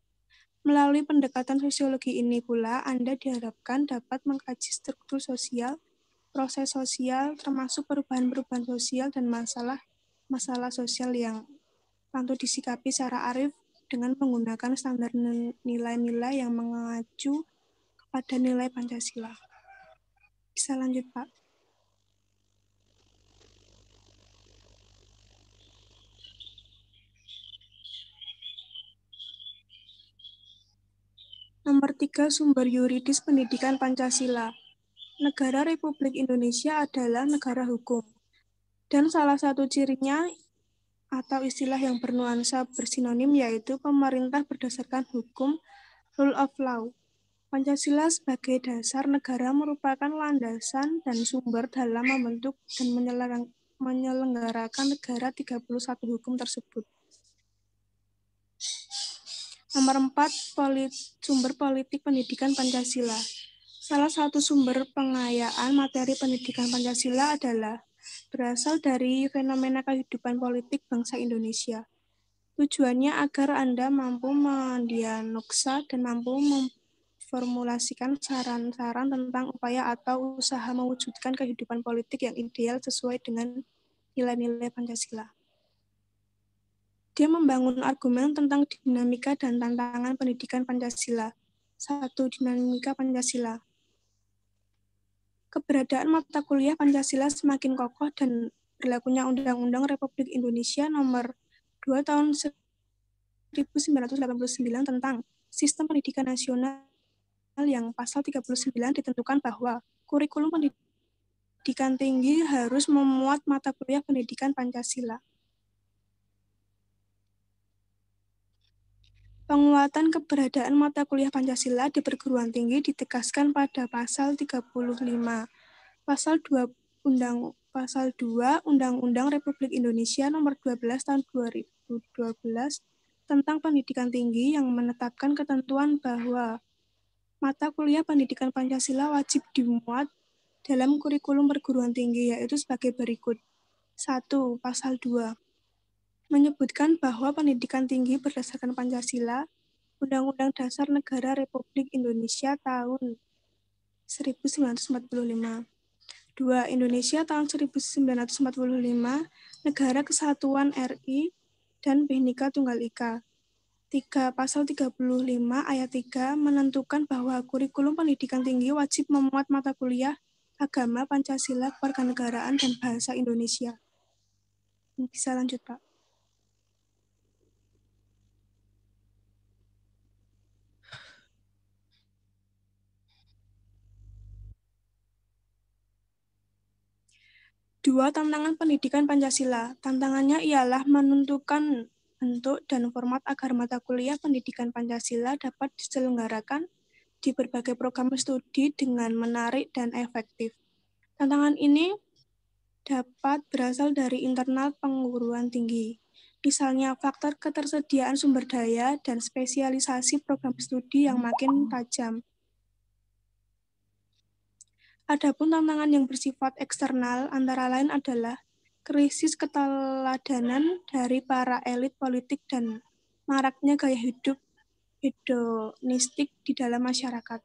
Melalui pendekatan sosiologi ini pula, Anda diharapkan dapat mengkaji struktur sosial, proses sosial, termasuk perubahan-perubahan sosial dan masalah sosial yang patut disikapi secara arif dengan menggunakan standar nilai-nilai yang mengacu kepada nilai Pancasila. Bisa lanjut, Pak. Nomor 3, sumber yuridis pendidikan Pancasila. Negara Republik Indonesia adalah negara hukum. Dan salah satu cirinya atau istilah yang bernuansa bersinonim yaitu pemerintah berdasarkan hukum, rule of law. Pancasila sebagai dasar negara merupakan landasan dan sumber dalam membentuk dan menyelenggarakan negara 31 hukum tersebut. Nomor 4, sumber politik pendidikan Pancasila. Salah satu sumber pengayaan materi pendidikan Pancasila adalah berasal dari fenomena kehidupan politik bangsa Indonesia. Tujuannya agar Anda mampu mendiagnosa dan mampu memformulasikan saran-saran tentang upaya atau usaha mewujudkan kehidupan politik yang ideal sesuai dengan nilai-nilai Pancasila. Dia membangun argumen tentang dinamika dan tantangan pendidikan Pancasila. 1. Dinamika Pancasila. Keberadaan mata kuliah Pancasila semakin kokoh dan berlakunya Undang-Undang Republik Indonesia Nomor 2 Tahun 1989 tentang Sistem Pendidikan Nasional yang pasal 39 ditentukan bahwa kurikulum pendidikan tinggi harus memuat mata kuliah pendidikan Pancasila. Penguatan keberadaan mata kuliah Pancasila di perguruan tinggi ditegaskan pada pasal 35. Pasal 2 Undang-Undang Republik Indonesia Nomor 12 Tahun 2012 tentang Pendidikan Tinggi yang menetapkan ketentuan bahwa mata kuliah pendidikan Pancasila wajib dimuat dalam kurikulum perguruan tinggi yaitu sebagai berikut. 1. Pasal 2 menyebutkan bahwa pendidikan tinggi berdasarkan Pancasila, Undang-Undang Dasar Negara Republik Indonesia tahun 1945. 2. 2. Indonesia tahun 1945, Negara Kesatuan RI dan Bhinneka Tunggal Ika. 3. Pasal 35 ayat 3 menentukan bahwa kurikulum pendidikan tinggi wajib memuat mata kuliah agama, Pancasila, kewarganegaraan, dan bahasa Indonesia. Bisa lanjut, Pak. Dua, tantangan pendidikan Pancasila. Tantangannya ialah menentukan bentuk dan format agar mata kuliah pendidikan Pancasila dapat diselenggarakan di berbagai program studi dengan menarik dan efektif. Tantangan ini dapat berasal dari internal perguruan tinggi, misalnya faktor ketersediaan sumber daya dan spesialisasi program studi yang makin tajam. Adapun tantangan yang bersifat eksternal antara lain adalah krisis keteladanan dari para elit politik dan maraknya gaya hidup hedonistik di dalam masyarakat.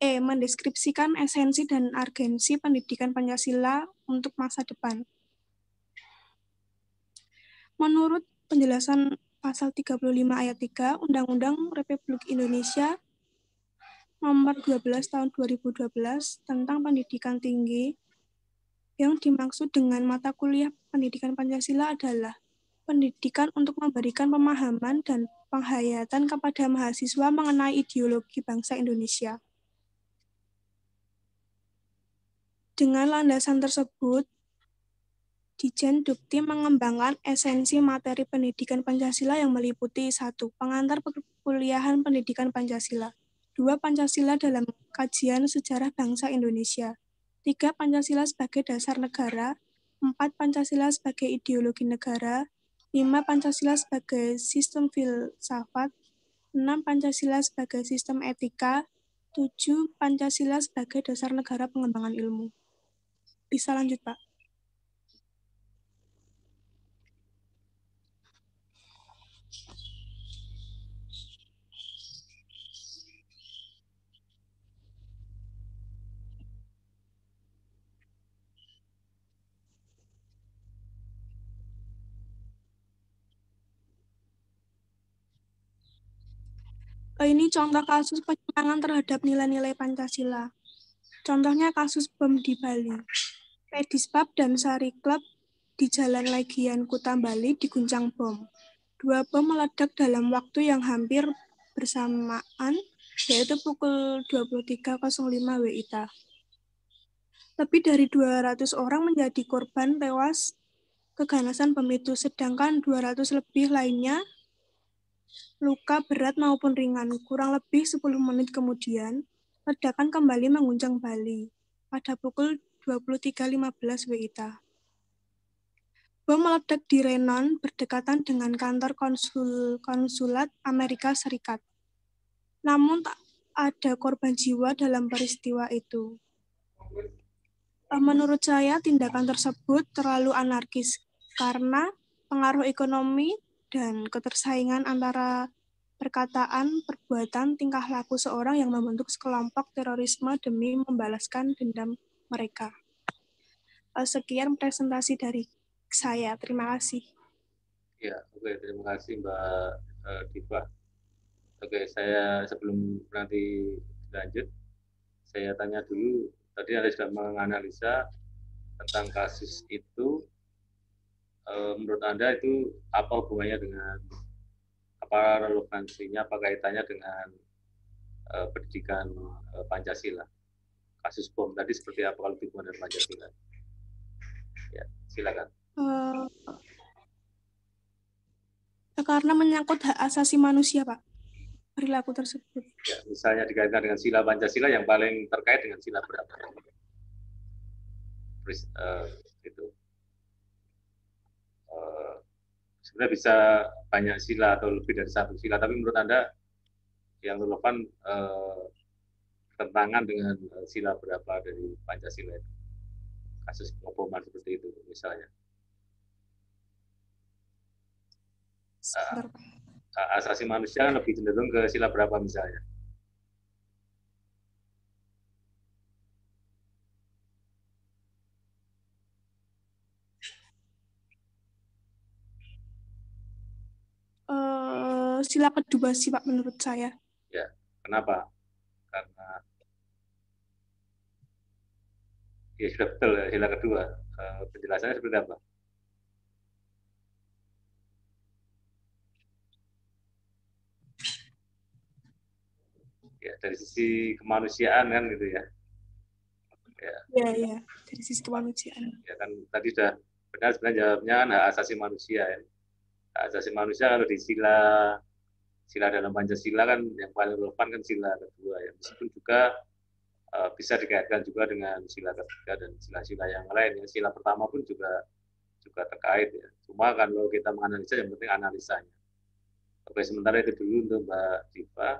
Mendeskripsikan esensi dan urgensi pendidikan Pancasila untuk masa depan. Menurut penjelasan pasal 35 ayat 3 Undang-Undang Republik Indonesia Nomor 12 Tahun 2012 tentang pendidikan tinggi, yang dimaksud dengan mata kuliah pendidikan Pancasila adalah pendidikan untuk memberikan pemahaman dan penghayatan kepada mahasiswa mengenai ideologi bangsa Indonesia. Dengan landasan tersebut, Dijen Dukti mengembangkan esensi materi pendidikan Pancasila yang meliputi 1. Pengantar perkuliahan pendidikan Pancasila. 2. Pancasila dalam kajian sejarah bangsa Indonesia. 3. Pancasila sebagai dasar negara. 4. Pancasila sebagai ideologi negara. 5. Pancasila sebagai sistem filsafat. 6. Pancasila sebagai sistem etika. 7. Pancasila sebagai dasar negara pengembangan ilmu. Bisa lanjut, Pak. Ini contoh kasus penyerangan terhadap nilai-nilai Pancasila. Contohnya kasus bom di Bali. Pedispab dan Sari Club di Jalan Legian Kuta Bali diguncang bom. 2 bom meledak dalam waktu yang hampir bersamaan, yaitu pukul 23.05 WITA. Lebih dari 200 orang menjadi korban tewas keganasan bom itu, sedangkan 200 lebih lainnya luka berat maupun ringan. Kurang lebih 10 menit kemudian, ledakan kembali mengguncang Bali pada pukul 23.15 WITA. Bom meledak di Renon berdekatan dengan kantor konsulat Amerika Serikat. Namun tak ada korban jiwa dalam peristiwa itu. Menurut saya, tindakan tersebut terlalu anarkis karena pengaruh ekonomi dan ketersaingan antara perkataan, perbuatan, tingkah laku seorang yang membentuk sekelompok terorisme demi membalaskan dendam mereka. Sekian presentasi dari saya. Terima kasih. Ya, oke, terima kasih Mbak Diva. Oke, saya sebelum nanti lanjut, saya tanya dulu. Tadi Anda sudah menganalisa tentang kasus itu. Menurut Anda itu apa hubungannya dengan, apa relevansinya, apa kaitannya dengan pendidikan Pancasila? Kasus bom tadi seperti apa kalau hubungan dengan Pancasila? Ya, silakan. Karena menyangkut hak asasi manusia, Pak, perilaku tersebut. Ya, misalnya dikaitkan dengan sila Pancasila yang paling terkait dengan sila berapa? Itu. Sebenarnya bisa banyak sila atau lebih dari satu sila, tapi menurut Anda yang relevan tentangan dengan sila berapa dari Pancasila itu? Kasus pengeboman seperti itu misalnya. Asasi manusia kan lebih cenderung ke sila berapa misalnya? sila kedua sih Pak menurut saya. Ya, kenapa? Karena ya sudah betul ya, sila kedua. Penjelasannya seperti apa? Ya, dari sisi kemanusiaan kan gitu ya. Ya, dari sisi kemanusiaan. Ya kan tadi sudah benar sebenarnya jawabnya kan hak asasi manusia ya. Hak asasi manusia kalau di sila dalam Pancasila kan yang paling relevan kan sila kedua ya. Meskipun juga bisa dikaitkan juga dengan sila ketiga dan sila-sila yang lain. Ya. Sila pertama pun juga terkait ya. Cuma kalau kita menganalisa yang penting analisanya. Oke, sementara itu dulu untuk Mbak Diva.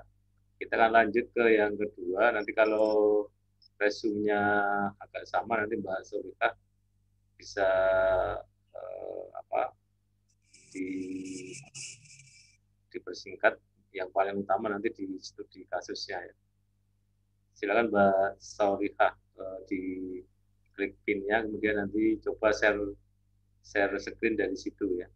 Kita akan lanjut ke yang kedua. Nanti kalau resumnya agak sama nanti Mbak Solika bisa apa di dipersingkat yang paling utama nanti di studi kasusnya ya. Silakan Mbak Solika di klik pinnya kemudian nanti coba share screen dari situ ya.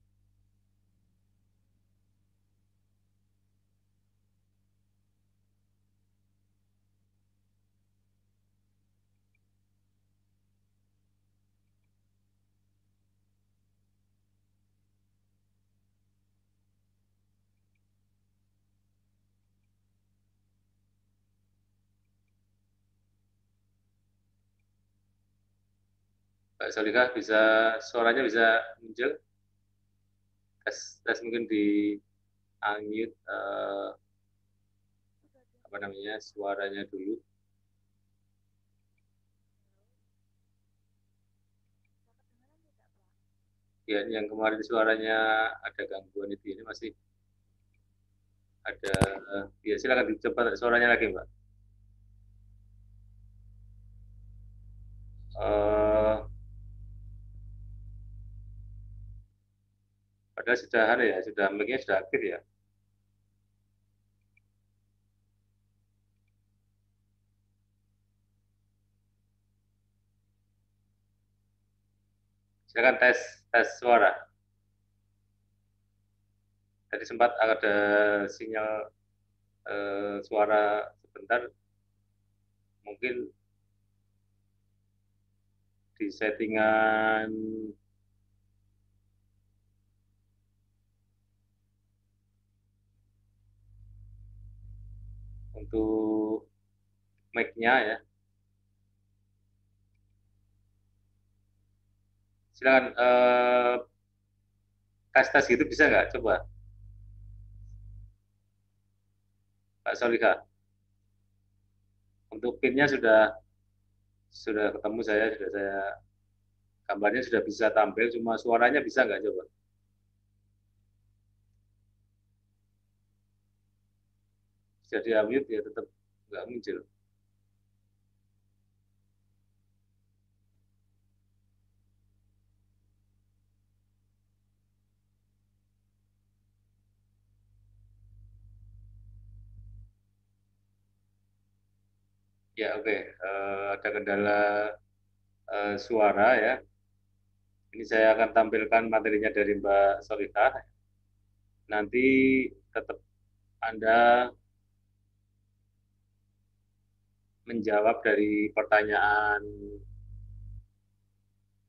Mbak Solika bisa suaranya bisa muncul? Tes mungkin di unmute apa namanya suaranya dulu. Ya, yang kemarin suaranya ada gangguan itu ini masih ada. Ya, silakan dicoba suaranya lagi, Mbak. Padahal sudah ada ya, sudah mic-nya sudah aktif ya. Silakan tes suara. Tadi sempat ada sinyal suara sebentar, mungkin di settingan untuk mic-nya ya. Silakan tes gitu bisa nggak? Coba, Pak Solika. Untuk pinnya sudah ketemu sudah saya gambarnya sudah bisa tampil, cuma suaranya bisa nggak coba? Jadi unmute ya tetap nggak muncul. Ya oke. Ada kendala suara ya. Ini saya akan tampilkan materinya dari Mbak Solika. Nanti tetap Anda menjawab dari pertanyaan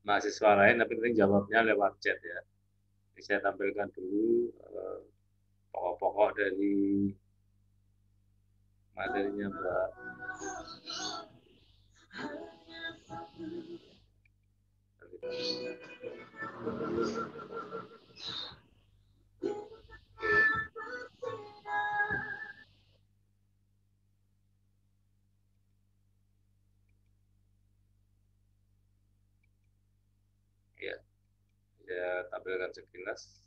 mahasiswa lain, tapi nanti jawabnya lewat chat ya. Ini saya tampilkan dulu pokok-pokok dari materinya Mbak. Ya, saya tampilkan sekilas.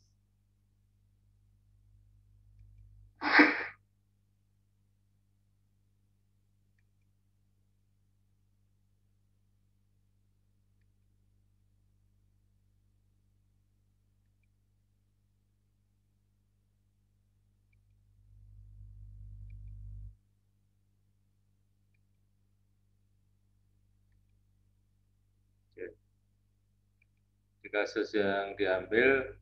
Di kasus yang diambil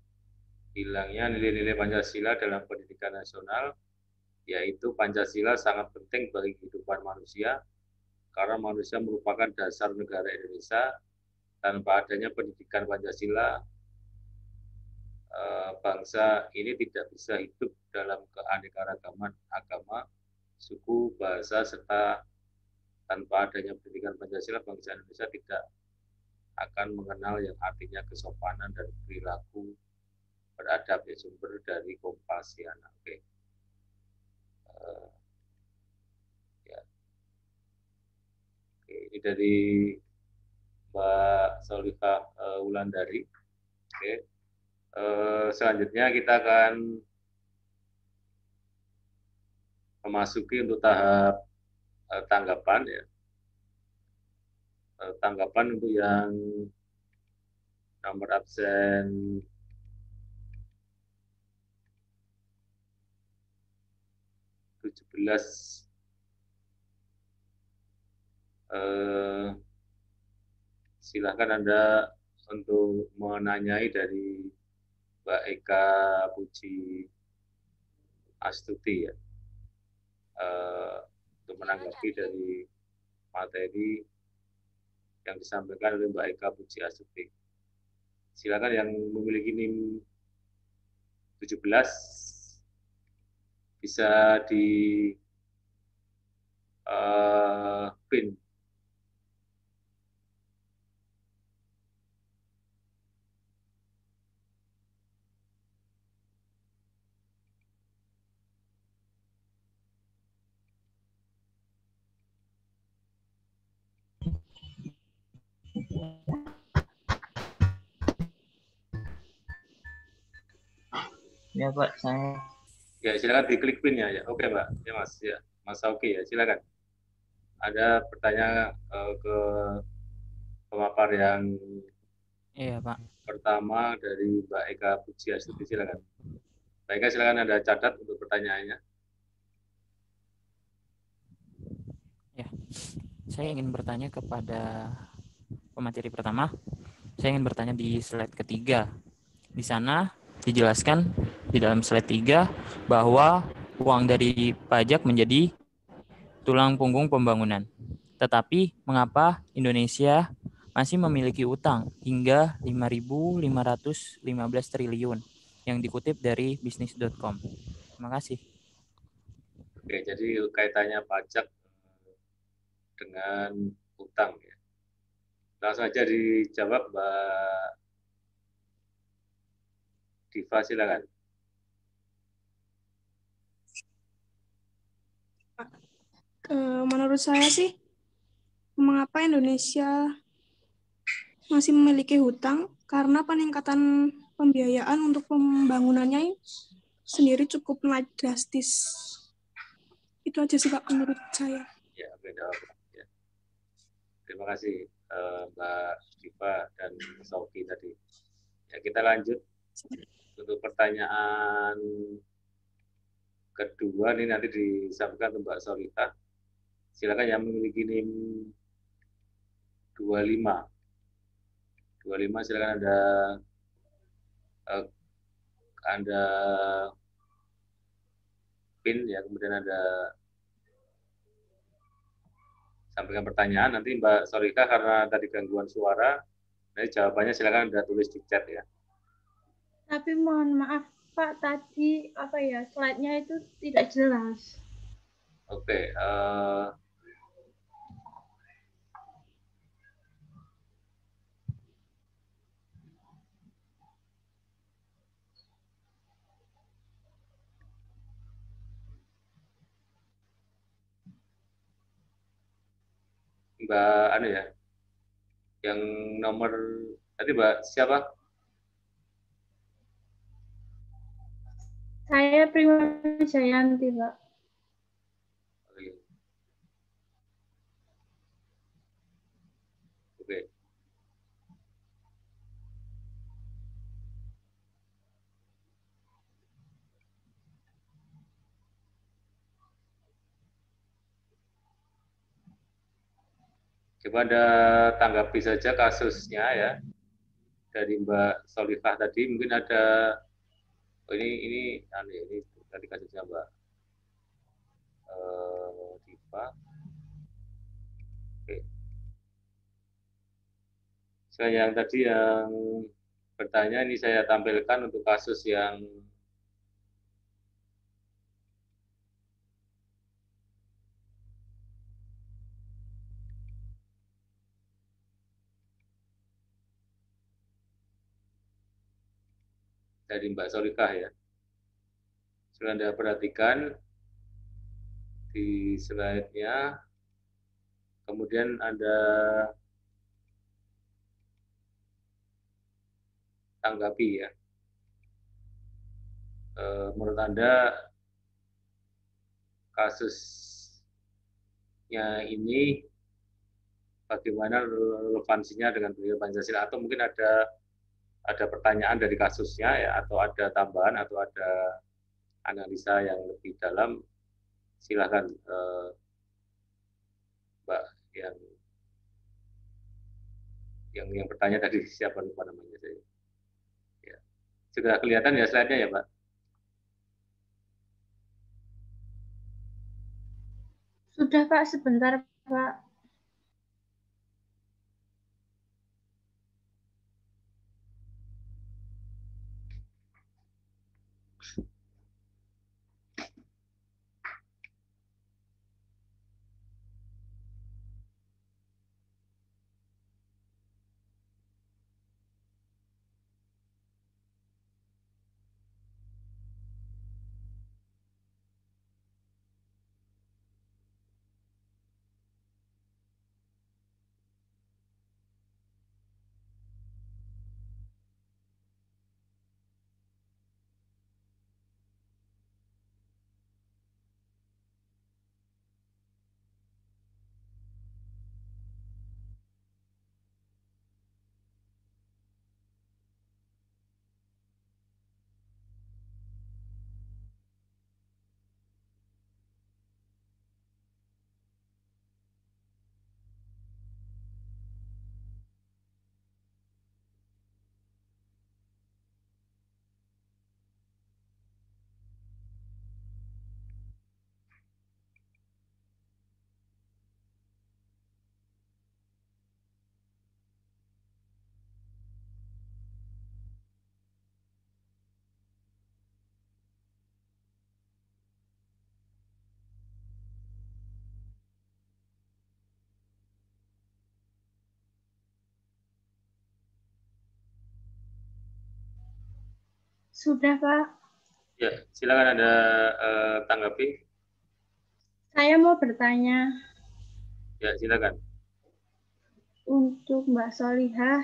hilangnya nilai-nilai Pancasila dalam pendidikan nasional, yaitu Pancasila sangat penting bagi kehidupan manusia karena manusia merupakan dasar negara Indonesia. Tanpa adanya pendidikan Pancasila, bangsa ini tidak bisa hidup dalam keanekaragaman agama, suku, bahasa, serta tanpa adanya pendidikan Pancasila, bangsa Indonesia tidak akan mengenal yang artinya kesopanan dan perilaku beradab, ya, sumber dari Kompasiana. Oke. Ya. Oke, ini dari Mbak Solika Wulandari. Oke. Selanjutnya kita akan memasuki untuk tahap tanggapan, ya. Tanggapan untuk yang nomor absen 17, silakan Anda untuk menanyai dari Mbak Eka Puji Astuti, ya, untuk menanggapi dari materi yang disampaikan oleh Mbak Eka Puji Astuti. Silakan yang memiliki NIM 17 bisa di pin. Ya Pak, saya. Ya, silakan diklik pinnya, ya. Oke Mbak, ya Mas, ya Mas Sauki, ya silakan. Ada pertanyaan ke pemapar yang Iya Pak. pertama dari Mbak Eka Puji Astuti, silakan. Mbak Eka, silakan Anda catat untuk pertanyaannya. Ya, saya ingin bertanya kepada pemateri pertama. Saya ingin bertanya di slide ketiga. Di sana dijelaskan di dalam slide 3 bahwa uang dari pajak menjadi tulang punggung pembangunan. Tetapi mengapa Indonesia masih memiliki utang hingga 5.515 triliun yang dikutip dari bisnis.com. Terima kasih. Oke, jadi kaitannya pajak dengan utang, ya. Langsung saja dijawab Mbak Diva, silakan. Menurut saya sih, mengapa Indonesia masih memiliki hutang? Karena peningkatan pembiayaan untuk pembangunannya sendiri cukup naik drastis. Itu aja sih Pak menurut saya. Ya, ya. Terima kasih Mbak Diva dan Mas Sauki tadi. Ya, kita lanjut untuk pertanyaan kedua, ini nanti disampaikan ke Mbak Solita. Silakan yang memiliki NIM 25. 25 silakan Anda pin, ya, kemudian ada sampaikan pertanyaan. Nanti Mbak Solita karena tadi gangguan suara, nanti jawabannya silakan Anda tulis di chat, ya. Tapi mohon maaf Pak, tadi slide-nya itu tidak jelas. Oke, Mbak anu ya, yang nomor tadi Mbak siapa? Saya Prima Jayanti, Pak. Oke. Coba Anda tanggapi saja kasusnya, ya, dari Mbak Solifah tadi. Mungkin ada Oh, ini tadi kasusnya Mbak Diva. Oke. Saya yang tadi yang bertanya ini saya tampilkan untuk kasus yang dari Mbak Solikah ya. Sudah Anda perhatikan di slide-nya, kemudian Anda tanggapi ya. Menurut Anda kasusnya ini bagaimana relevansinya dengan budaya Pancasila, atau mungkin ada pertanyaan dari kasusnya ya, atau ada tambahan atau ada analisa yang lebih dalam, silakan Mbak yang bertanya tadi, siapa lupa namanya saya. Ya. Sudah kelihatan ya slide-nya ya, Pak? Sudah Pak, sebentar Pak. Sudah Pak. Ya, silakan Anda tanggapi. Saya mau bertanya. Ya, silakan. Untuk Mbak Solihah,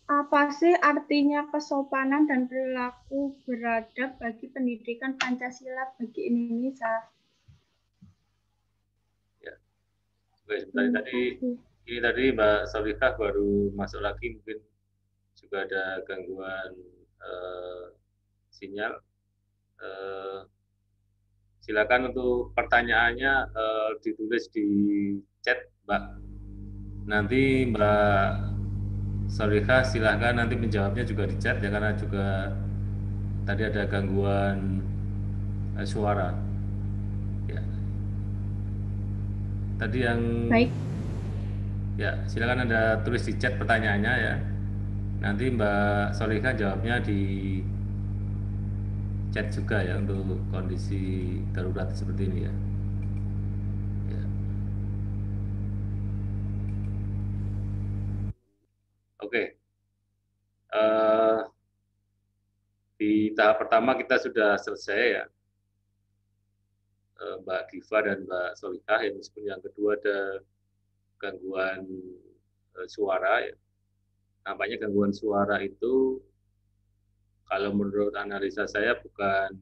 apa sih artinya kesopanan dan perilaku beradab bagi pendidikan Pancasila bagi Indonesia? Ya. Oke, ini tadi Mbak Solikah baru masuk lagi, mungkin juga ada gangguan sinyal. Silakan untuk pertanyaannya ditulis di chat, Mbak. Nanti Mbak Solikah silahkan nanti menjawabnya juga di chat ya, karena juga tadi ada gangguan suara. Ya. Tadi yang Baik. Ya, silakan Anda tulis di chat pertanyaannya ya. Nanti Mbak Solikah jawabnya di chat juga ya, untuk kondisi darurat seperti ini ya. Ya. Oke. Di tahap pertama kita sudah selesai ya, Mbak Diva dan Mbak Solikah. Ya, meskipun yang kedua ada gangguan suara ya. Nampaknya gangguan suara itu kalau menurut analisa saya bukan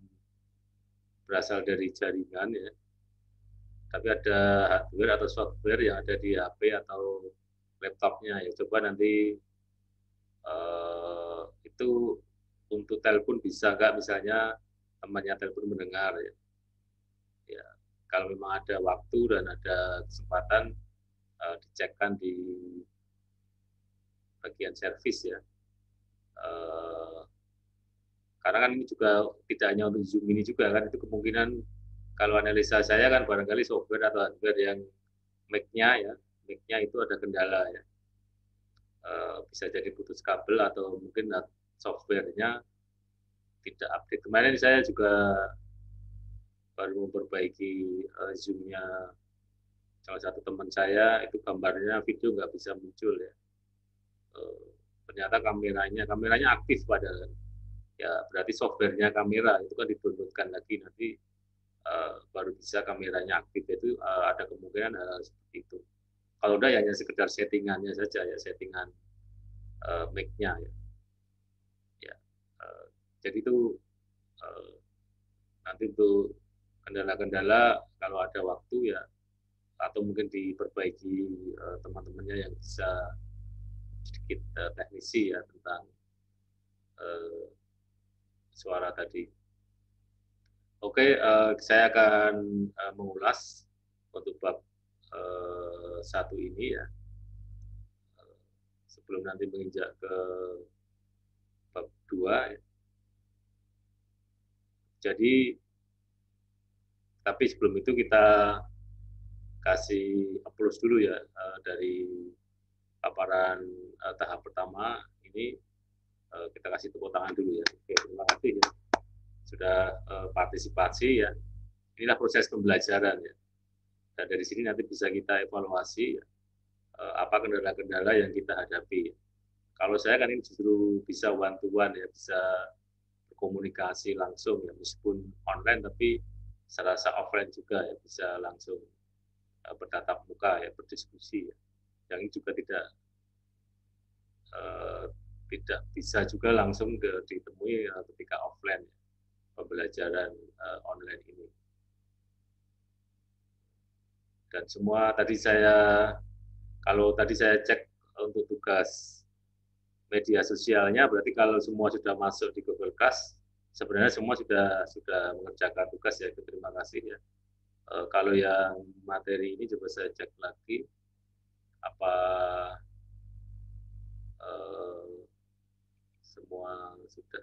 berasal dari jaringan ya, tapi ada hardware atau software yang ada di HP atau laptopnya ya. Coba nanti itu untuk telepon bisa nggak, misalnya temannya telepon mendengar ya. Ya, kalau memang ada waktu dan ada kesempatan, dicekkan di bagian servis ya, Karena kan ini juga tidak hanya untuk Zoom ini juga kan, itu kemungkinan kalau analisa saya kan barangkali software atau hardware yang mic-nya ya, mic-nya itu ada kendala ya. Bisa jadi putus kabel atau mungkin software-nya tidak update. Kemarin saya juga baru memperbaiki Zoom-nya salah satu teman saya, itu gambarnya video nggak bisa muncul ya. Ternyata kameranya aktif padahal. Ya berarti softwarenya kamera itu kan didownloadkan lagi nanti baru bisa kameranya aktif, itu ada kemungkinan hal seperti itu. Kalau udah ya hanya sekedar settingannya saja ya, settingan mic-nya ya. Jadi itu nanti untuk kendala-kendala kalau ada waktu ya, atau mungkin diperbaiki teman-temannya yang bisa sedikit teknisi ya tentang suara tadi. Oke, saya akan mengulas untuk bab 1 ini ya, sebelum nanti menginjak ke bab 2 ya. Jadi, tapi sebelum itu kita kasih applause dulu ya dari paparan tahap pertama ini, kita kasih tepuk tangan dulu ya. Oke, terima kasih ya sudah partisipasi ya. Inilah proses pembelajaran ya. Dan dari sini nanti bisa kita evaluasi ya, apa kendala-kendala yang kita hadapi. Kalau saya kan ini justru bisa one to one ya, bisa berkomunikasi langsung ya, meskipun online tapi serasa offline juga ya, bisa langsung bertatap muka ya, berdiskusi ya. Yang ini juga tidak bisa juga langsung ditemui ketika offline ya, pembelajaran online ini. Dan semua tadi kalau tadi saya cek untuk tugas media sosialnya, berarti kalau semua sudah masuk di Google Class, sebenarnya semua sudah mengerjakan tugas ya. Terima kasih ya. Kalau yang materi ini coba saya cek lagi apa semua sudah.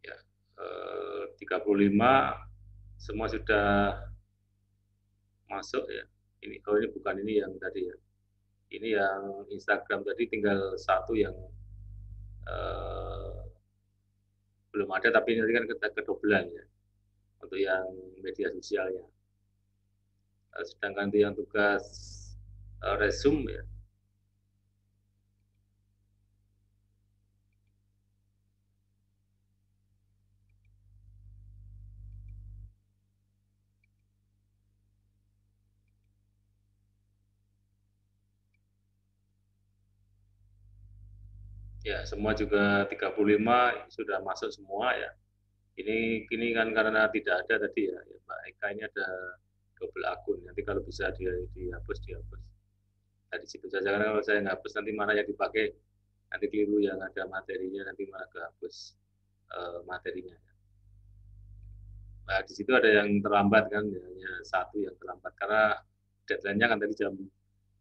Ya, 35 semua sudah masuk ya. Ini bukan ini yang tadi ya. Ini yang Instagram tadi tinggal satu yang belum ada, tapi nanti kan kita kedobelan ya untuk yang media sosialnya. Sedangkan yang tugas resume ya, ya semua juga 35 sudah masuk semua ya. Ini kan karena tidak ada tadi ya, Mbak Eka ini ada double akun. Nanti kalau bisa dihapus. Nah, di situ saja, karena kalau saya nggak hapus nanti mana yang dipakai, nanti keliru yang ada materinya, nanti malah kehapus materinya. Nah, di situ ada yang terlambat kan, hanya satu yang terlambat karena deadline-nya kan tadi jam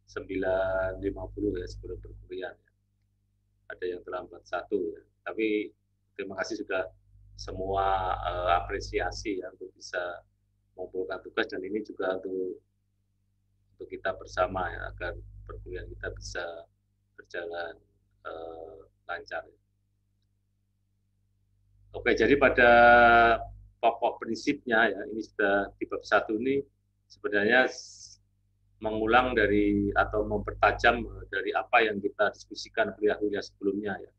9.50 ya sebelum perkuliahan. Ya. Ada yang terlambat satu ya. Tapi terima kasih sudah semua apresiasi ya untuk bisa mengumpulkan tugas, dan ini juga untuk kita bersama ya, agar perkuliahan kita bisa berjalan lancar. Oke, jadi pada pokok prinsipnya ya, ini sudah di bab 1 ini sebenarnya mengulang dari atau mempertajam dari apa yang kita diskusikan kuliah-kuliah sebelumnya ya.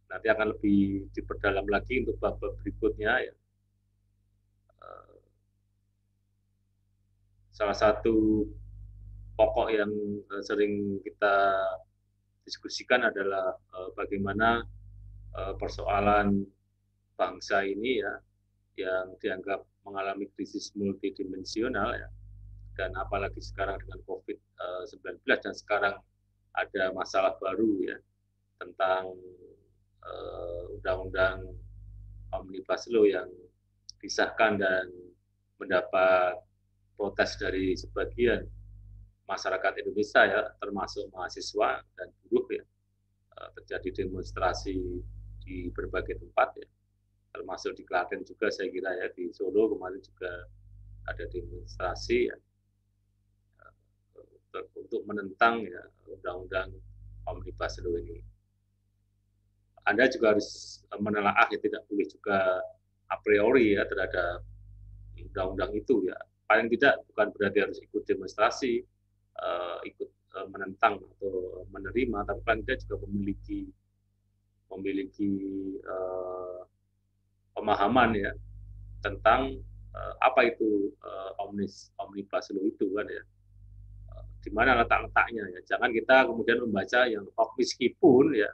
Nanti akan lebih diperdalam lagi untuk bab-bab berikutnya ya. salah satu pokok yang sering kita diskusikan adalah bagaimana persoalan bangsa ini ya yang dianggap mengalami krisis multidimensional ya, dan apalagi sekarang dengan COVID-19 dan sekarang ada masalah baru ya tentang undang-undang Omnibus Law yang disahkan dan mendapat protes dari sebagian masyarakat Indonesia ya, termasuk mahasiswa dan buruh ya. Terjadi demonstrasi di berbagai tempat ya, termasuk di Klaten juga saya kira ya, di Solo kemarin juga ada demonstrasi ya, untuk menentang ya undang-undang Omnibus Law ini. Anda juga harus menelaah ya, tidak boleh juga a priori ya terhadap undang-undang itu ya. Paling tidak bukan berarti harus ikut demonstrasi, ikut menentang atau menerima, tapi paling tidak juga memiliki pemahaman ya tentang apa itu Omnibus Law itu kan ya. Di mana letak-letaknya ya. Jangan kita kemudian membaca yang hoax, meskipun ya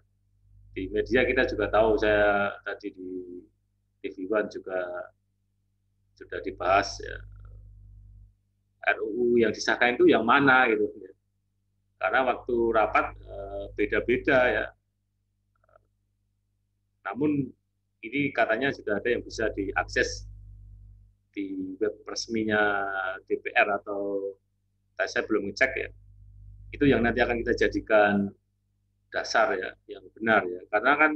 di media kita juga tahu, saya tadi di TV One juga sudah dibahas ya, RUU yang disahkan itu yang mana gitu ya. Karena waktu rapat beda-beda ya. Namun ini katanya sudah ada yang bisa diakses di web resminya DPR, atau saya belum ngecek ya. Itu yang nanti akan kita jadikan dasar ya, yang benar ya. Karena kan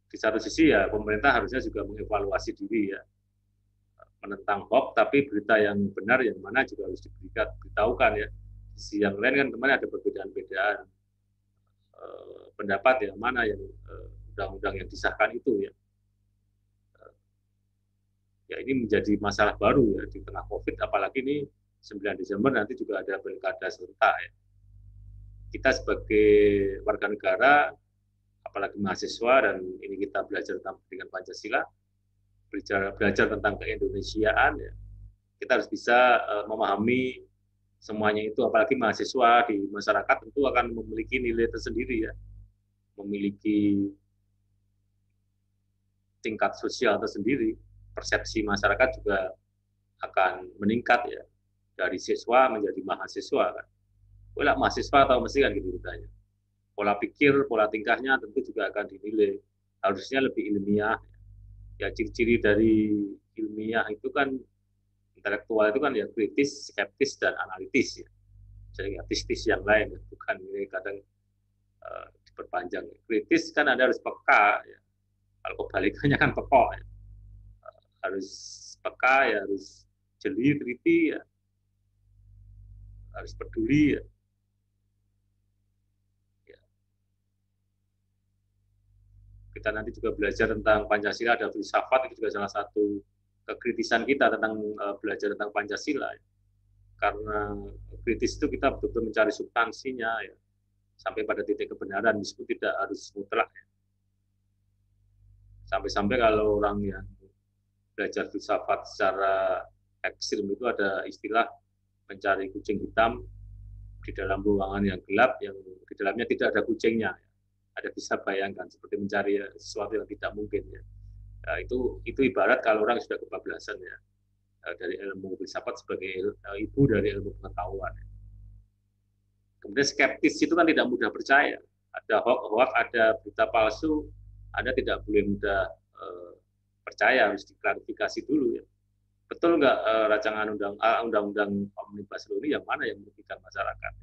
di satu sisi ya pemerintah harusnya juga mengevaluasi diri ya, menentang hoax, tapi berita yang benar yang mana juga harus diberitahukan ya. Di sisi yang lain kan kemarin ada perbedaan-perbedaan pendapat yang mana yang undang-undang yang disahkan itu ya. Ya ini menjadi masalah baru ya di tengah COVID, apalagi ini 9 Desember nanti juga ada pilkada serentak ya. Kita sebagai warga negara, apalagi mahasiswa, dan ini kita belajar tentang pendidikan Pancasila, belajar tentang keindonesiaan ya, kita harus bisa memahami semuanya itu, apalagi mahasiswa di masyarakat tentu akan memiliki nilai tersendiri ya, memiliki tingkat sosial tersendiri, persepsi masyarakat juga akan meningkat ya, dari siswa menjadi mahasiswa kan. Lah mahasiswa atau mesti kan gitu ditanya. Pola pikir, pola tingkahnya tentu juga akan dinilai, harusnya lebih ilmiah. Ya ciri-ciri dari ilmiah itu kan, intelektual itu kan ya kritis, skeptis, dan analitis ya. Jadi artistis yang lain, bukan ini kadang diperpanjang. Kritis kan Anda harus peka ya. Kalau kebalikannya kan pekok ya. Harus peka ya, harus jeli, teliti ya. Harus peduli ya. Kita nanti juga belajar tentang Pancasila, ada filsafat, itu juga salah satu kekritisan kita tentang belajar tentang Pancasila ya. Karena kritis itu kita betul-betul mencari substansinya ya, sampai pada titik kebenaran, meskipun tidak harus mutlak ya. Sampai-sampai kalau orang yang belajar filsafat secara ekstrim itu ada istilah mencari kucing hitam di dalam ruangan yang gelap, yang di dalamnya tidak ada kucingnya. Ada bisa bayangkan seperti mencari sesuatu yang tidak mungkin ya. Nah, itu ibarat kalau orang sudah kebablasan ya, dari ilmu filsafat sebagai ibu dari ilmu pengetahuan. Kemudian skeptis itu kan tidak mudah percaya. Ada hoax, ada berita palsu, Anda tidak boleh mudah percaya, harus diklarifikasi dulu ya. Betul nggak rancangan undang-undang Omnibus Law ini yang mana yang merugikan masyarakat?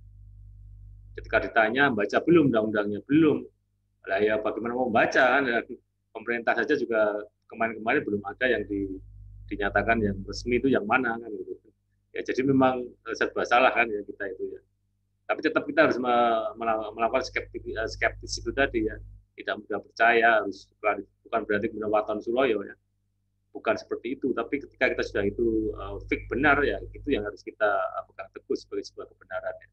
Ketika ditanya, baca belum undang-undangnya? Belum. Lah ya bagaimana mau baca kan? Pemerintah saja juga kemarin-kemarin belum ada yang dinyatakan yang resmi itu yang mana kan gitu. Ya jadi memang serba salah kan ya kita itu ya. Tapi tetap kita harus melakukan skeptis itu tadi ya. Tidak mudah percaya, harus bukan berarti waton Suloyo ya. Bukan seperti itu, tapi ketika kita sudah itu fix benar ya, itu yang harus kita pegang teguh sebagai sebuah kebenaran ya.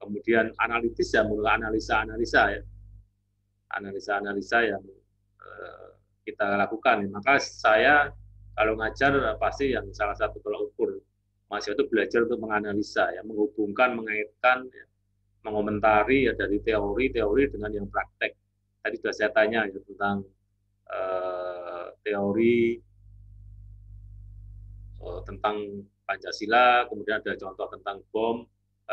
Kemudian analitis ya, mulai analisa-analisa ya. Analisa-analisa yang kita lakukan. Maka saya kalau ngajar pasti yang salah satu tolak ukur mahasiswa itu belajar untuk menganalisa, ya, menghubungkan, mengaitkan, ya, mengomentari ya dari teori dengan yang praktek. Tadi sudah saya tanya ya tentang teori tentang Pancasila, kemudian ada contoh tentang bom,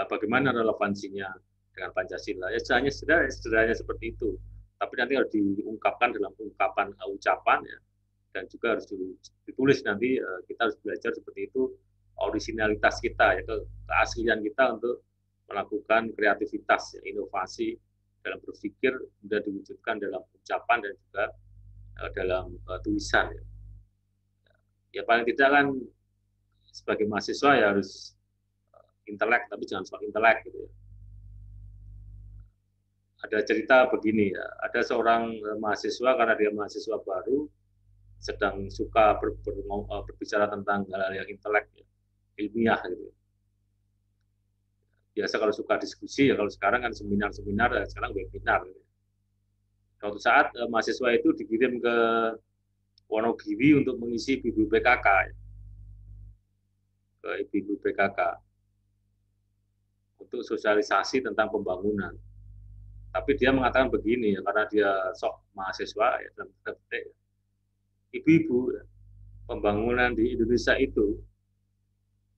bagaimana relevansinya dengan Pancasila. Ya sederhana seperti itu. Tapi nanti harus diungkapkan dalam ungkapan ucapan, ya, dan juga harus ditulis nanti. Kita harus belajar seperti itu, originalitas kita, yaitu keaslian kita untuk melakukan kreativitas, ya, inovasi dalam berpikir, sudah diwujudkan dalam ucapan dan juga dalam tulisan. Ya. Ya paling tidak kan sebagai mahasiswa ya harus intelek, tapi jangan soal intelek gitu ya. Ada cerita begini ya, ada seorang mahasiswa karena dia mahasiswa baru sedang suka berbicara tentang hal-hal yang intelek, ya, ilmiah gitu. Biasa kalau suka diskusi ya, kalau sekarang kan seminar-seminar, ya, sekarang webinar. Gitu. Suatu saat mahasiswa itu dikirim ke Wonogiri untuk mengisi ibu PKK, ya. Ke ibu PKK untuk sosialisasi tentang pembangunan. Tapi dia mengatakan begini ya, karena dia sok mahasiswa ya, ibu-ibu, ya, pembangunan di Indonesia itu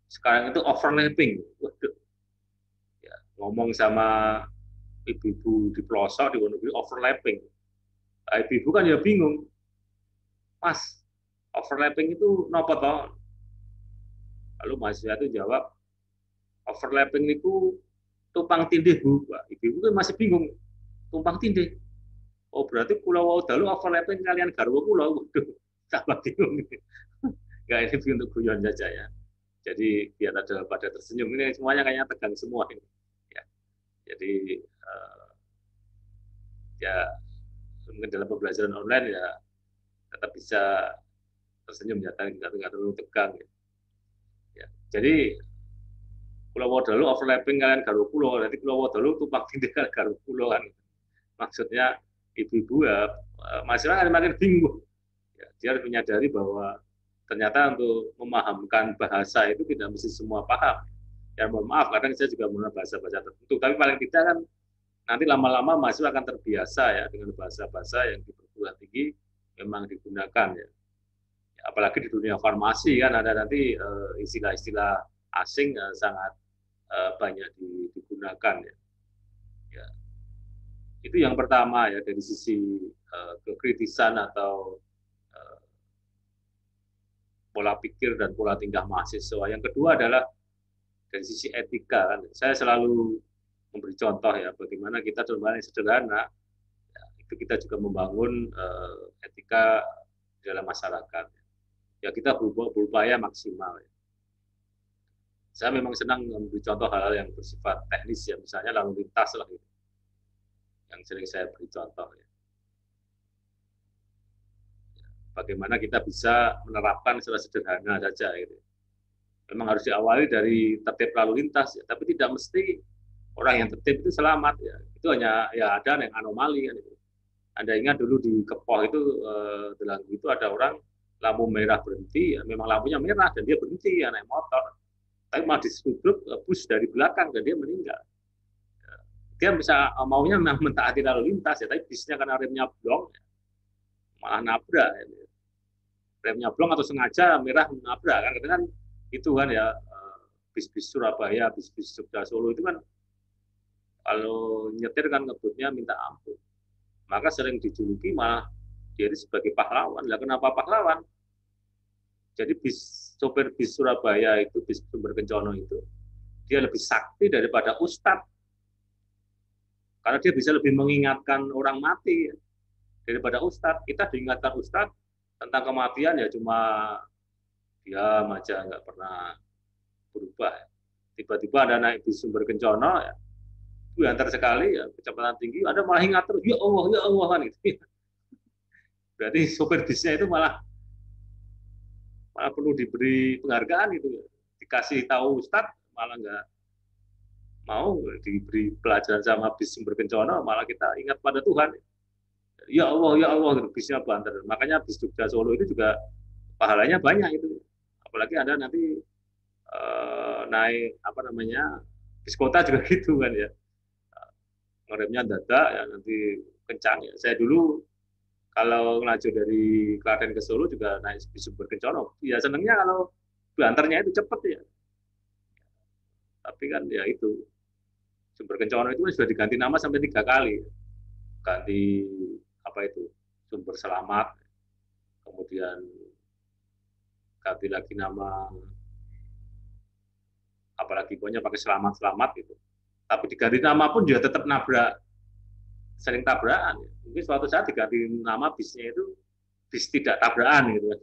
sekarang itu overlapping. Waduh. Ya, ngomong sama ibu-ibu di pelosok di Wonogiri overlapping. Ibu-ibu kan ya bingung, Mas, overlapping itu nopo toh? Lalu mahasiswa itu jawab, overlapping itu tumpang tindih Bu. Ibu-ibu kan masih bingung, tumpang tindih. Oh berarti pulau dalu overlapping kalian garwa pulau. Waduh, tambah bingung. Enggak, ini untuk guyon saja ya. Jadi biar ada pada tersenyum, ini semuanya kayaknya tegang semua ini. Ya. Jadi ya mungkin dalam pembelajaran online ya tetap bisa tersenyum ya, tidak terlalu tegang. Ya. Ya. Jadi Pulau Dalu overlapping kalian Garut Pulau, nanti Pulau Dalu tumpang tindih kalian Garut Pulau kan. Maksudnya ibu-ibu ya masyarakat makin bingung. Ya, dia harus menyadari bahwa ternyata untuk memahamkan bahasa itu tidak mesti semua paham. Ya mohon maaf, kadang saya juga menggunakan bahasa-bahasa tertentu, tapi paling tidak kan nanti lama-lama mahasiswa akan terbiasa ya dengan bahasa-bahasa yang di perguruan tinggi memang digunakan ya. Apalagi di dunia farmasi kan ada nanti istilah-istilah asing sangat banyak digunakan ya. Ya. Itu yang pertama ya dari sisi kekritisan atau pola pikir dan pola tingkah mahasiswa. Yang kedua adalah dari sisi etika kan. Saya selalu memberi contoh ya bagaimana kita sebenarnya sederhana ya, itu kita juga membangun etika dalam masyarakat. Ya kita berupaya maksimal. Ya. Saya memang senang memberi contoh hal-hal yang bersifat teknis ya, misalnya lalu lintas lah gitu. Yang sering saya beri contoh ya. Bagaimana kita bisa menerapkan secara sederhana saja gitu. Memang harus diawali dari tertib lalu lintas ya, tapi tidak mesti orang yang tertib itu selamat ya. Itu hanya ya ada yang anomali kan itu. Anda ingat dulu di Kepoh itu Delanggu itu ada orang lampu merah berhenti, ya, memang lampunya merah dan dia berhenti ya naik motor. Tapi malah disudut bus dari belakang dan dia meninggal. Dia bisa maunya memang mentaati lalu lintas ya, tapi bisnya karena remnya blong ya, malah nabrak. Ya. Remnya blong atau sengaja merah menabrak kan, karena kan itu kan ya bis-bis Surabaya, bis-bis Jogja Solo itu kan kalau nyetir kan ngebutnya minta ampun. Maka sering dijuluki malah dia sebagai pahlawan. Lah kenapa pahlawan? Jadi sopir bis Surabaya itu, bis Sumber Kencono itu, dia lebih sakti daripada ustadz. Karena dia bisa lebih mengingatkan orang mati daripada ustadz. Kita diingatkan ustadz tentang kematian ya cuma diam aja, nggak pernah berubah. Tiba-tiba ada naik bis Sumber Kencono, ya, itu antar sekali, ya, kecepatan tinggi, ada malah ingat terus, ya Allah kan gitu. Berarti sopir bisnya itu malah perlu diberi penghargaan gitu, dikasih tahu Ustadz malah nggak mau diberi pelajaran sama bis Sumber Kencono, malah kita ingat pada Tuhan. Ya Allah gitu, bisnya banter. Makanya bis Jogja Solo itu juga pahalanya banyak itu. Apalagi ada nanti naik apa namanya bis kota juga gitu kan ya, ngeremnya dadak ya nanti kencang ya. Saya dulu kalau ngelaju dari Klaten ke Solo juga naik bis Sumber Kencono. Ya senengnya kalau diantarnya itu cepet ya. Tapi kan ya itu Sumber Kencono itu sudah diganti nama sampai 3 kali. Ganti apa itu Sumber Selamat, kemudian ganti lagi nama, apalagi pokoknya pakai Selamat gitu. Tapi diganti nama pun juga tetap nabrak, sering tabrakan. Mungkin suatu saat diganti nama bisnya itu bis tidak tabrakan gitu.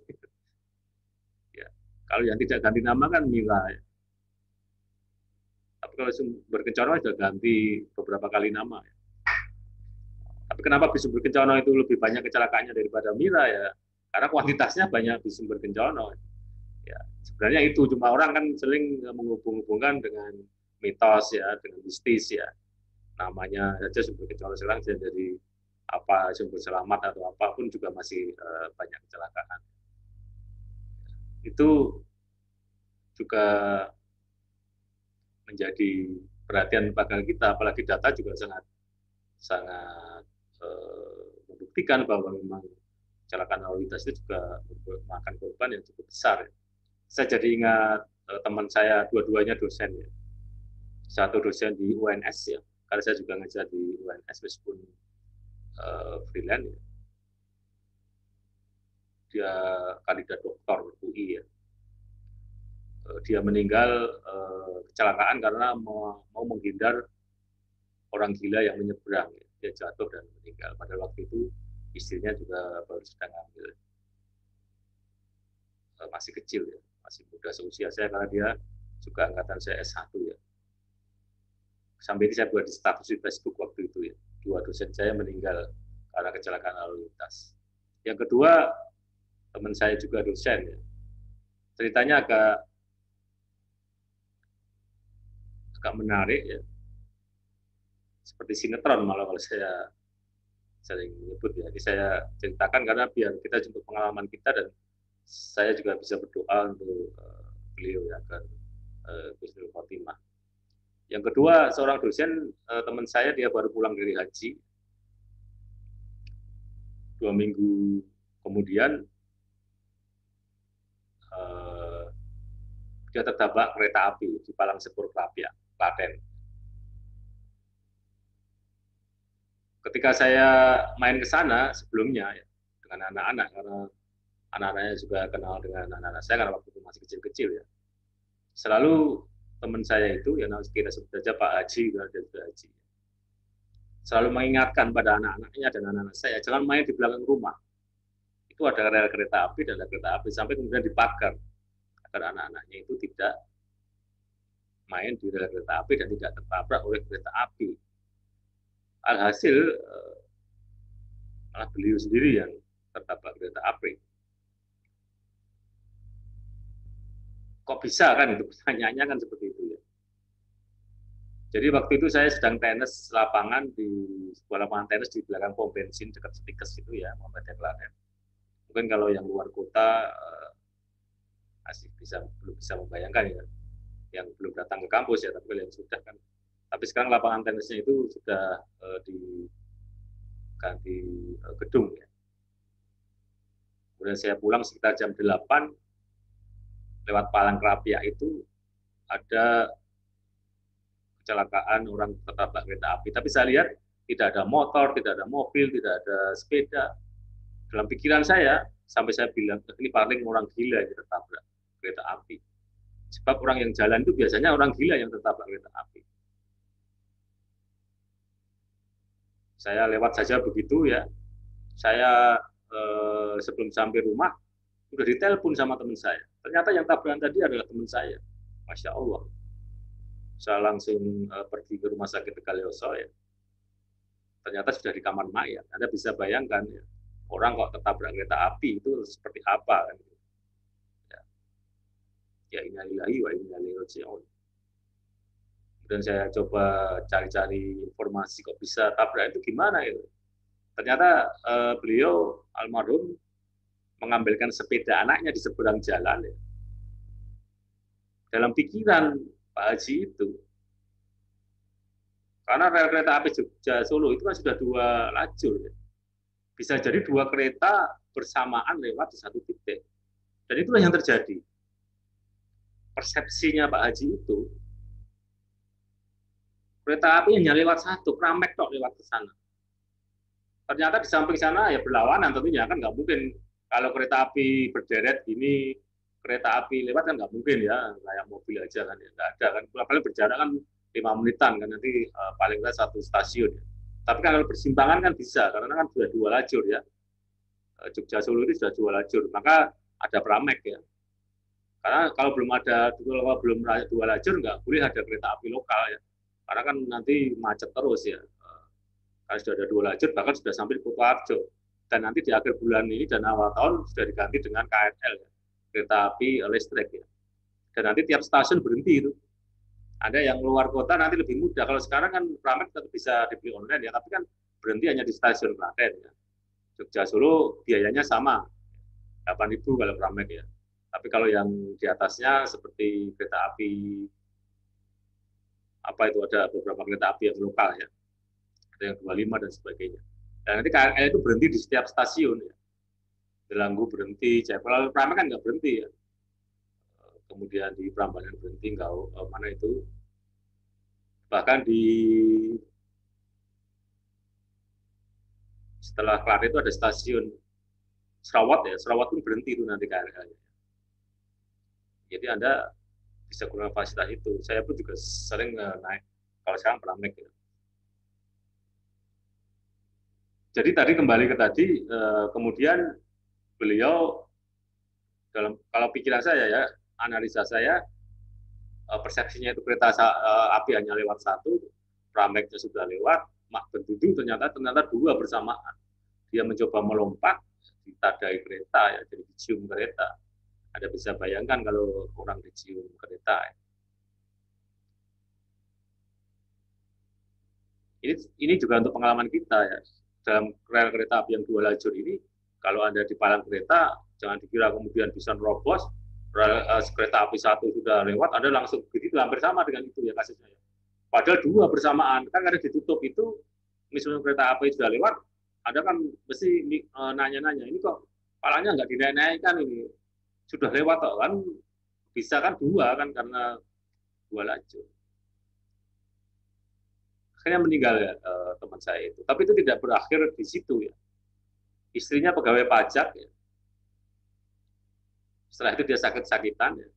Ya, kalau yang tidak ganti nama kan Mila. Ya. Tapi kalau Sumber Kencono sudah ganti beberapa kali nama. Ya. Tapi kenapa bis Sumber Kencono itu lebih banyak kecelakaannya daripada Mira ya? Karena kuantitasnya banyak bis Sumber Kencono. Ya, sebenarnya itu cuma orang kan sering menghubung-hubungkan dengan mitos ya, dengan mistis ya. Namanya saja Sumber Kencono sekarang jadi apa Sumber Selamat atau apapun juga masih banyak kecelakaan. Itu juga menjadi perhatian bagi kita, apalagi data juga sangat membuktikan bahwa memang kecelakaan lalu lintas itu juga memakan korban yang cukup besar. Saya jadi ingat teman saya, dua-duanya dosen ya. Satu dosen di UNS ya, karena saya juga ngajar di UNS meskipun freelance ya. Dia kandidat doktor UI ya. Dia meninggal kecelakaan karena mau menghindar orang gila yang menyeberang. Ya. Dia jatuh dan meninggal. Pada waktu itu istrinya juga baru sedang hamil. Masih kecil ya, masih muda seusia saya karena dia juga angkatan saya S1 ya. Sampai ini saya buat di status di Facebook waktu itu ya. 2 dosen saya meninggal karena kecelakaan lalu lintas. Yang kedua, teman saya juga dosen ya. Ceritanya agak menarik ya. Seperti sinetron malah kalau saya sering menyebut ya. Ini saya ceritakan karena biar kita untuk pengalaman kita dan saya juga bisa berdoa untuk beliau ya agar husnul khotimah. Yang kedua, seorang dosen teman saya dia baru pulang dari haji. 2 minggu kemudian dia tertabrak kereta api di Palang Sepur Klaten. Ketika saya main ke sana sebelumnya ya, dengan anak-anak karena anak-anaknya juga kenal dengan anak-anak saya karena waktu itu masih kecil-kecil ya. Selalu teman saya itu ya kita sebut saja Pak Haji, Pak Haji. Selalu mengingatkan pada anak-anaknya dan anak-anak saya jangan main di belakang rumah. Itu ada rel kereta api dan ada kereta api sampai kemudian dipagar agar anak-anaknya itu tidak main di rel kereta api dan tidak tertabrak oleh kereta api. Alhasil malah beliau sendiri yang tertabrak kereta api. Kok bisa kan itu pertanyaannya kan seperti itu ya. Jadi waktu itu saya sedang tenis lapangan di sebuah lapangan tenis di belakang pom bensin dekat Stikes itu ya, Muhammadiyah Klaten. Mungkin kalau yang luar kota masih belum bisa membayangkan ya, yang belum datang ke kampus ya, tapi yang sudah kan. Tapi sekarang lapangan tenisnya itu sudah diganti gedung ya. Kemudian saya pulang sekitar jam 8 lewat Palang Krapia itu ada kecelakaan orang tertabrak kereta api. Tapi saya lihat tidak ada motor, tidak ada mobil, tidak ada sepeda. Dalam pikiran saya, sampai saya bilang, ini paling orang gila yang tertabrak kereta api. Sebab orang yang jalan itu biasanya orang gila yang tertabrak kereta api. Saya lewat saja begitu ya. Saya sebelum sampai rumah, udah ditelepon sama teman saya. Ternyata yang tabrakan tadi adalah teman saya. Masya Allah. Saya langsung pergi ke rumah sakit Tegalioso ya. Ternyata sudah di kamar mayat. Anda bisa bayangkan ya, orang kok tertabrak kereta api itu seperti apa kan? Ya innalillahi wa inna ilaihi raji'un. Kemudian saya coba cari-cari informasi kok bisa tabrak itu gimana itu. Ternyata beliau almarhum mengambilkan sepeda anaknya di seberang jalan ya. dalam pikiran Pak Haji itu. Karena rel kereta api Jogja Solo itu kan sudah 2 lajur. Ya. Bisa jadi 2 kereta bersamaan lewat di satu titik. Dan itulah yang terjadi. Persepsinya Pak Haji itu, kereta api hanya lewat satu, Pramek kok lewat ke sana. Ternyata di samping sana ya berlawanan tentunya, kan nggak mungkin kalau kereta api berderet ini, kereta api lewat kan nggak mungkin ya, kayak mobil aja kan, ya nggak ada kan. Apalagi berjarak kan 5 menitan kan, nanti paling nggak 1 stasiun. Ya. Tapi kalau bersimpangan kan bisa, karena kan sudah 2 lajur ya. Jogja Solo itu sudah 2 lajur, maka ada Pramek ya. Karena kalau belum ada 2 lajur nggak boleh ada kereta api lokal ya. Karena kan nanti macet terus ya. Kalau sudah ada 2 lajur, bahkan sudah sampai di Kutoarjo. Dan nanti di akhir bulan ini dan awal tahun sudah diganti dengan KRL ya, kereta api listrik ya. Dan nanti tiap stasiun berhenti itu. Ada yang luar kota nanti lebih mudah. Kalau sekarang kan Pramek tetap bisa dibeli online ya, tapi kan berhenti hanya di stasiun Klaten ya. Jogja Solo biayanya sama, 8.000 kalau Pramek ya. Tapi kalau yang di atasnya seperti kereta api apa itu, ada beberapa kereta api yang lokal ya. Ada yang 25 dan sebagainya. Dan nanti KRL itu berhenti di setiap stasiun ya. Delanggu berhenti, Kalau Pramek kan nggak berhenti ya. Kemudian di Prambanan berhenti, nggak mana itu. Bahkan di setelah Klaten itu ada stasiun Serawat ya, Serawat pun berhenti itu nanti KRL-nya. Jadi Anda bisa gunakan fasilitas itu. Saya pun juga sering naik kalau sekarang Pramek ya. Jadi tadi kembali ke tadi, kemudian beliau kalau pikiran saya ya, analisa saya, persepsinya itu kereta api hanya lewat 1, Prameknya sudah lewat, mak bendudung ternyata 2 bersamaan. Dia mencoba melompat, ditadai kereta ya, jadi dicium kereta. Ada bisa bayangkan kalau orang dicium kereta ya. Ini juga untuk pengalaman kita ya. Dalam rel kereta api yang 2 lajur ini, kalau Anda di palang kereta, jangan dikira kemudian bisa nerobos, kereta api 1 sudah lewat, Anda langsung begitu, hampir sama dengan itu ya kasusnya. Padahal 2 bersamaan, kan karena ditutup itu, misalnya kereta api sudah lewat, Anda kan mesti nanya-nanya, ini kok palangnya nggak dinaik-naikkan ini, sudah lewat kan, bisa kan 2 kan, karena 2 lajur. Akhirnya meninggal ya, teman saya itu. Tapi itu tidak berakhir di situ ya. Istrinya pegawai pajak ya. Setelah itu dia sakit-sakitan ya.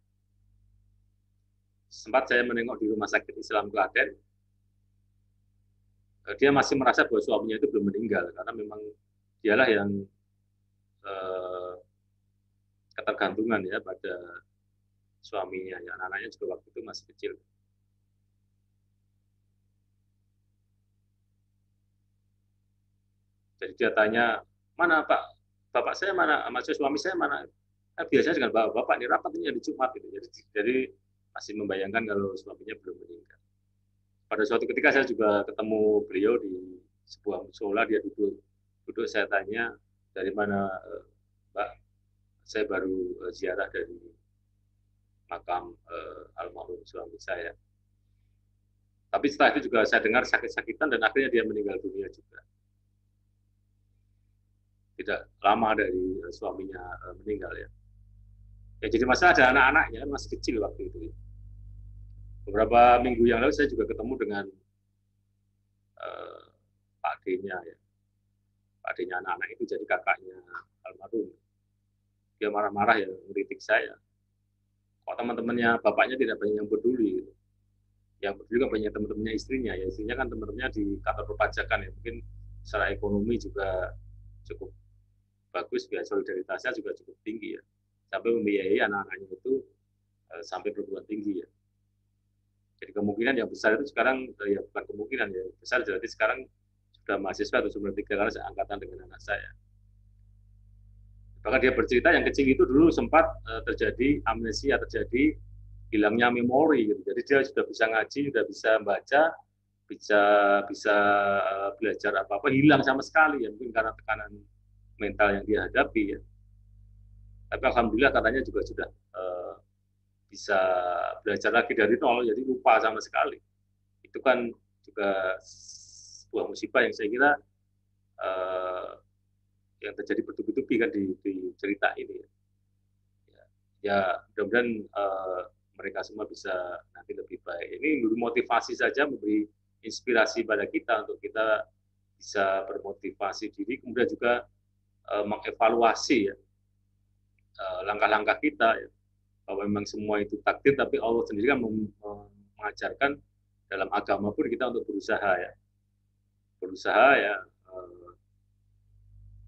Sempat saya menengok di rumah sakit Islam Klaten. Dia masih merasa bahwa suaminya itu belum meninggal karena memang dialah yang ketergantungan ya pada suaminya. Ya, anak-anaknya juga waktu itu masih kecil. Jadi dia tanya, mana Pak? Bapak saya mana? Maksud suami saya mana? Biasanya dengan bapak ini rapat ini di Jumat gitu. Jadi masih membayangkan kalau suaminya belum meninggal. Pada suatu ketika saya juga ketemu beliau di sebuah musola, dia duduk, saya tanya, dari mana Mbak? Saya baru ziarah dari makam almarhum suami saya. Tapi setelah itu juga saya dengar sakit-sakitan dan akhirnya dia meninggal dunia juga. Tidak lama dari suaminya meninggal ya. Ya jadi masalah ada anak-anaknya masih kecil waktu itu. Beberapa minggu yang lalu saya juga ketemu dengan Pak D-nya ya. Pak D-nya anak-anak itu jadi kakaknya almarhum. Dia marah-marah ya, mengkritik saya. Kok teman-temannya bapaknya tidak banyak yang peduli. Gitu. Yang peduli kan banyak teman-temannya istrinya. Ya istrinya kan teman-temannya di kantor perpajakan ya. Mungkin secara ekonomi juga cukup bagus, biar solidaritasnya juga cukup tinggi ya, sampai membiayai anak-anaknya itu sampai perguruan tinggi ya. Jadi kemungkinan yang besar itu sekarang ya bukan kemungkinan ya besar, jadi sekarang sudah mahasiswa atau sudah 3 kali seangkatan dengan anak saya. Bahkan dia bercerita yang kecil itu dulu sempat terjadi amnesia, terjadi hilangnya memori gitu. Jadi dia sudah bisa ngaji, sudah bisa baca, bisa belajar apa-apa, hilang sama sekali ya, mungkin karena tekanan mental yang dia hadapi ya. Tapi alhamdulillah katanya juga sudah bisa belajar lagi dari nol, jadi lupa sama sekali. Itu kan juga sebuah musibah yang saya kira yang terjadi bertubi-tubi kan di cerita ini. Ya mudah-mudahan mereka semua bisa nanti lebih baik. Ini motivasi saja, memberi inspirasi pada kita untuk kita bisa bermotivasi diri, kemudian juga mengevaluasi ya langkah-langkah kita ya, bahwa memang semua itu takdir, tapi Allah sendiri kan mengajarkan dalam agama pun kita untuk berusaha ya,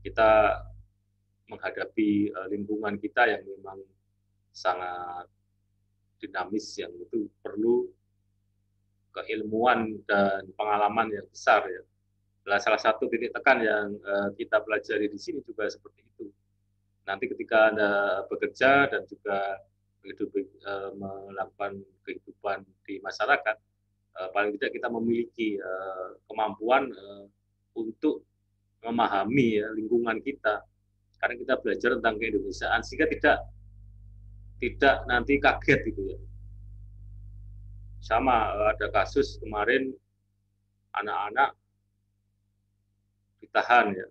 kita menghadapi lingkungan kita yang memang sangat dinamis, yang itu perlu keilmuan dan pengalaman yang besar ya. Salah satu titik tekan yang kita pelajari di sini juga seperti itu. Nanti ketika Anda bekerja dan juga melakukan kehidupan di masyarakat, paling tidak kita memiliki kemampuan untuk memahami ya, lingkungan kita. Karena kita belajar tentang keindonesiaan, sehingga tidak nanti kaget gitu ya. Sama ada kasus kemarin anak-anak ditahan ya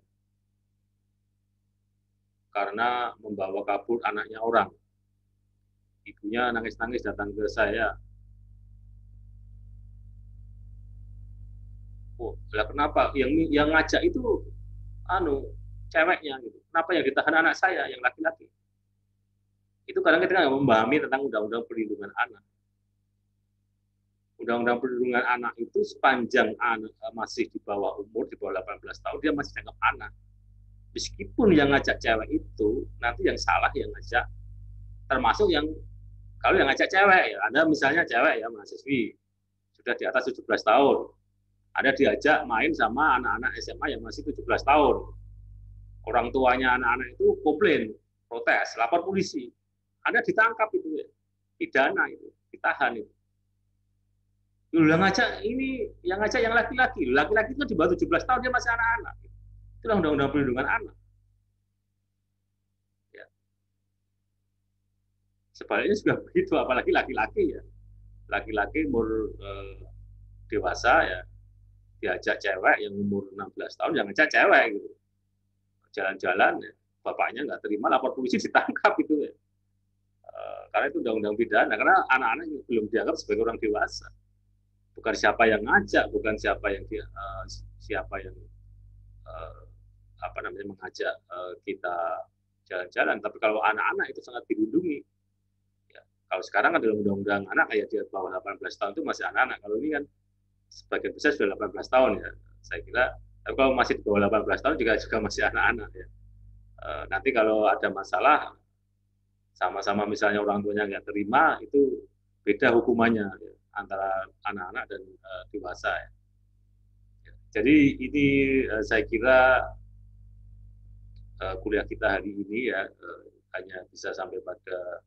karena membawa kabur anaknya orang. Ibunya nangis-nangis datang ke saya. Oh, lah kenapa? Yang ngajak itu ceweknya gitu. Kenapa yang ditahan anak saya yang laki-laki? Itu kadang kita nggak memahami tentang undang-undang perlindungan anak. Undang-undang perlindungan anak itu sepanjang anak masih di bawah umur, di bawah 18 tahun, dia masih dianggap anak. Meskipun yang ngajak cewek itu, nanti yang salah yang ngajak, termasuk yang, kalau yang ngajak cewek, ya, Anda misalnya cewek ya, mahasiswi, sudah di atas 17 tahun, Anda diajak main sama anak-anak SMA yang masih 17 tahun. Orang tuanya anak-anak itu komplain, protes, lapor polisi. Anda ditangkap itu ya, pidana itu, ditahan itu. Yang ngajak yang laki-laki itu di bawah 17 tahun dia masih anak-anak. Itulah undang-undang perlindungan anak. Ya. Sebaliknya juga begitu, apalagi laki-laki ya. Laki-laki umur dewasa ya, diajak cewek yang umur 16 tahun, yang ngajak cewek gitu. Jalan-jalan ya, bapaknya nggak terima, lapor polisi, ditangkap itu ya. Karena itu undang-undang pidana, karena anak-anak belum dianggap sebagai orang dewasa. Bukan siapa yang ngajak, bukan siapa yang mengajak kita jalan-jalan, tapi kalau anak-anak itu sangat dilindungi. Ya, kalau sekarang kan dalam undang-undang anak kayak di bawah 18 tahun itu masih anak-anak. Kalau ini kan sebagian besar sudah 18 tahun ya. Saya kira, tapi kalau masih di bawah 18 tahun juga masih anak-anak ya. Nanti kalau ada masalah sama-sama misalnya orang tuanya nggak terima, itu beda hukumannya ya, antara anak-anak dan dewasa ya. Jadi ini saya kira kuliah kita hari ini ya hanya bisa sampai pada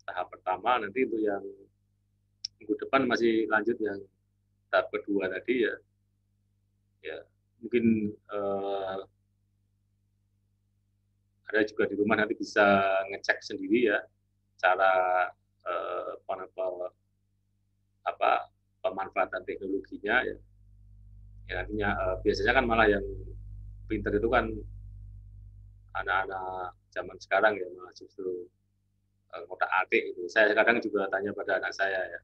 tahap pertama. Nanti untuk yang minggu depan masih lanjut yang tahap kedua tadi ya. Ya mungkin ada juga di rumah nanti bisa ngecek sendiri ya cara pemanfaatan teknologinya ya. Ya nantinya biasanya kan malah yang pinter itu kan anak-anak zaman sekarang ya, malah justru ngotak-atik itu. Saya kadang juga tanya pada anak saya ya.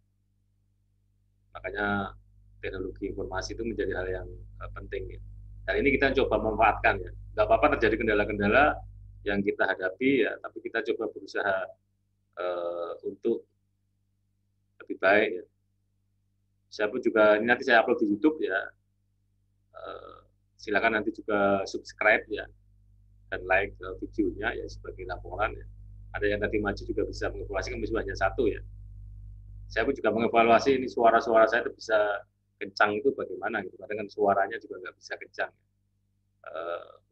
Makanya teknologi informasi itu menjadi hal yang penting ya. Dan ini kita coba memanfaatkan ya. Nggak apa-apa terjadi kendala-kendala yang kita hadapi ya, tapi kita coba berusaha untuk lebih baik ya. Saya pun juga, ini nanti saya upload di YouTube ya. Silakan nanti juga subscribe ya dan like videonya ya sebagai laporan ya. Ada yang tadi maju juga bisa mengevaluasi, kan hanya satu ya. Saya pun juga mengevaluasi ini suara-suara saya itu bisa kencang itu bagaimana gitu. Kadang kan suaranya juga nggak bisa kencang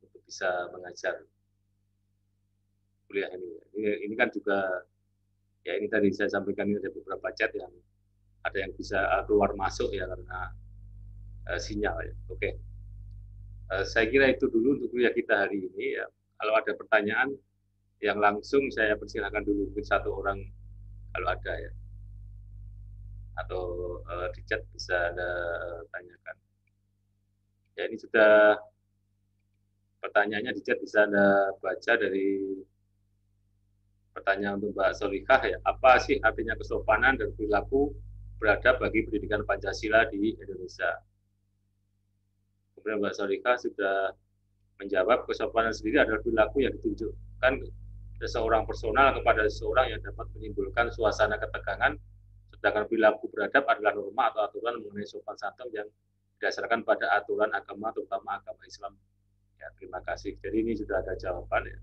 untuk bisa mengajar kuliah ini. Ini kan juga ya, ini tadi saya sampaikan, ini ada beberapa chat yang ada yang bisa keluar masuk ya karena sinyal ya. Oke. Saya kira itu dulu untuk kuliah kita hari ini ya. Kalau ada pertanyaan yang langsung saya persilakan dulu, mungkin satu orang kalau ada ya. Atau di chat bisa Anda tanyakan. Ya, ini sudah pertanyaannya di chat, bisa Anda baca dari pertanyaan untuk Mbak Solikah ya. Apa sih artinya kesopanan dan perilaku beradab bagi pendidikan Pancasila di Indonesia? Kemudian Mbak Solikah sudah menjawab, kesopanan sendiri adalah perilaku yang ditunjukkan seseorang personal kepada seseorang yang dapat menimbulkan suasana ketegangan, sedangkan perilaku beradab adalah norma atau aturan mengenai sopan santun yang berdasarkan pada aturan agama, terutama agama Islam. Ya, terima kasih. Jadi ini sudah ada jawaban ya.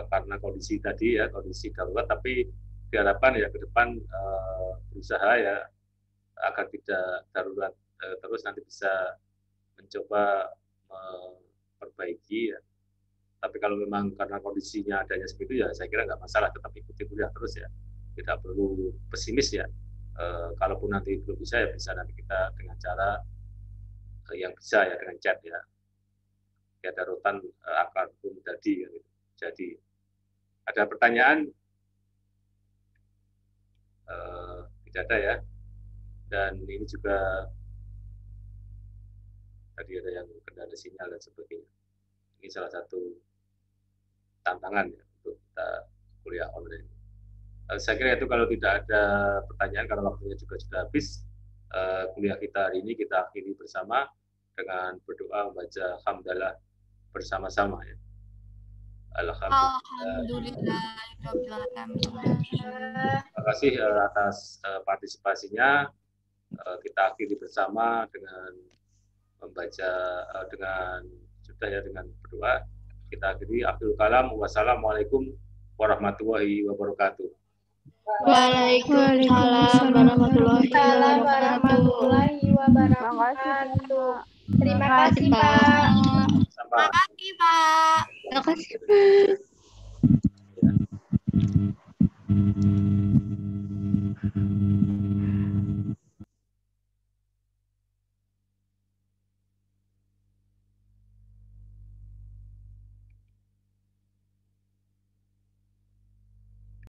Karena kondisi tadi ya, kondisi darurat, tapi diharapkan ya ke depan berusaha ya agar tidak darurat terus, nanti bisa mencoba memperbaiki ya. Tapi kalau memang karena kondisinya adanya seperti itu ya, saya kira nggak masalah, tetap ikuti kuliah terus ya. Tidak perlu pesimis ya. Kalaupun nanti belum bisa ya bisa nanti kita dengan cara yang bisa ya, dengan chat ya. Ya darutan akan pun jadi. Ya, gitu. Jadi ada pertanyaan? Tidak ada ya. Dan ini juga tadi ada yang kendala sinyal dan sebagainya. Ini salah satu tantangan ya untuk kita kuliah online. Saya kira itu, kalau tidak ada pertanyaan karena waktunya juga sudah habis, kuliah kita hari ini kita akhiri bersama dengan berdoa membaca hamdalah bersama-sama ya. Alhamdulillah. Terima kasih atas partisipasinya. Kita akhiri bersama dengan membaca dengan sudah ya, dengan berdoa. Kita akhiri. Akhirul kalam. Wassalamualaikum warahmatullahi wabarakatuh. Waalaikumsalam warahmatullahi wabarakatuh. Terima kasih, Pak. Terima kasih, Pak. Terima kasih, Pak.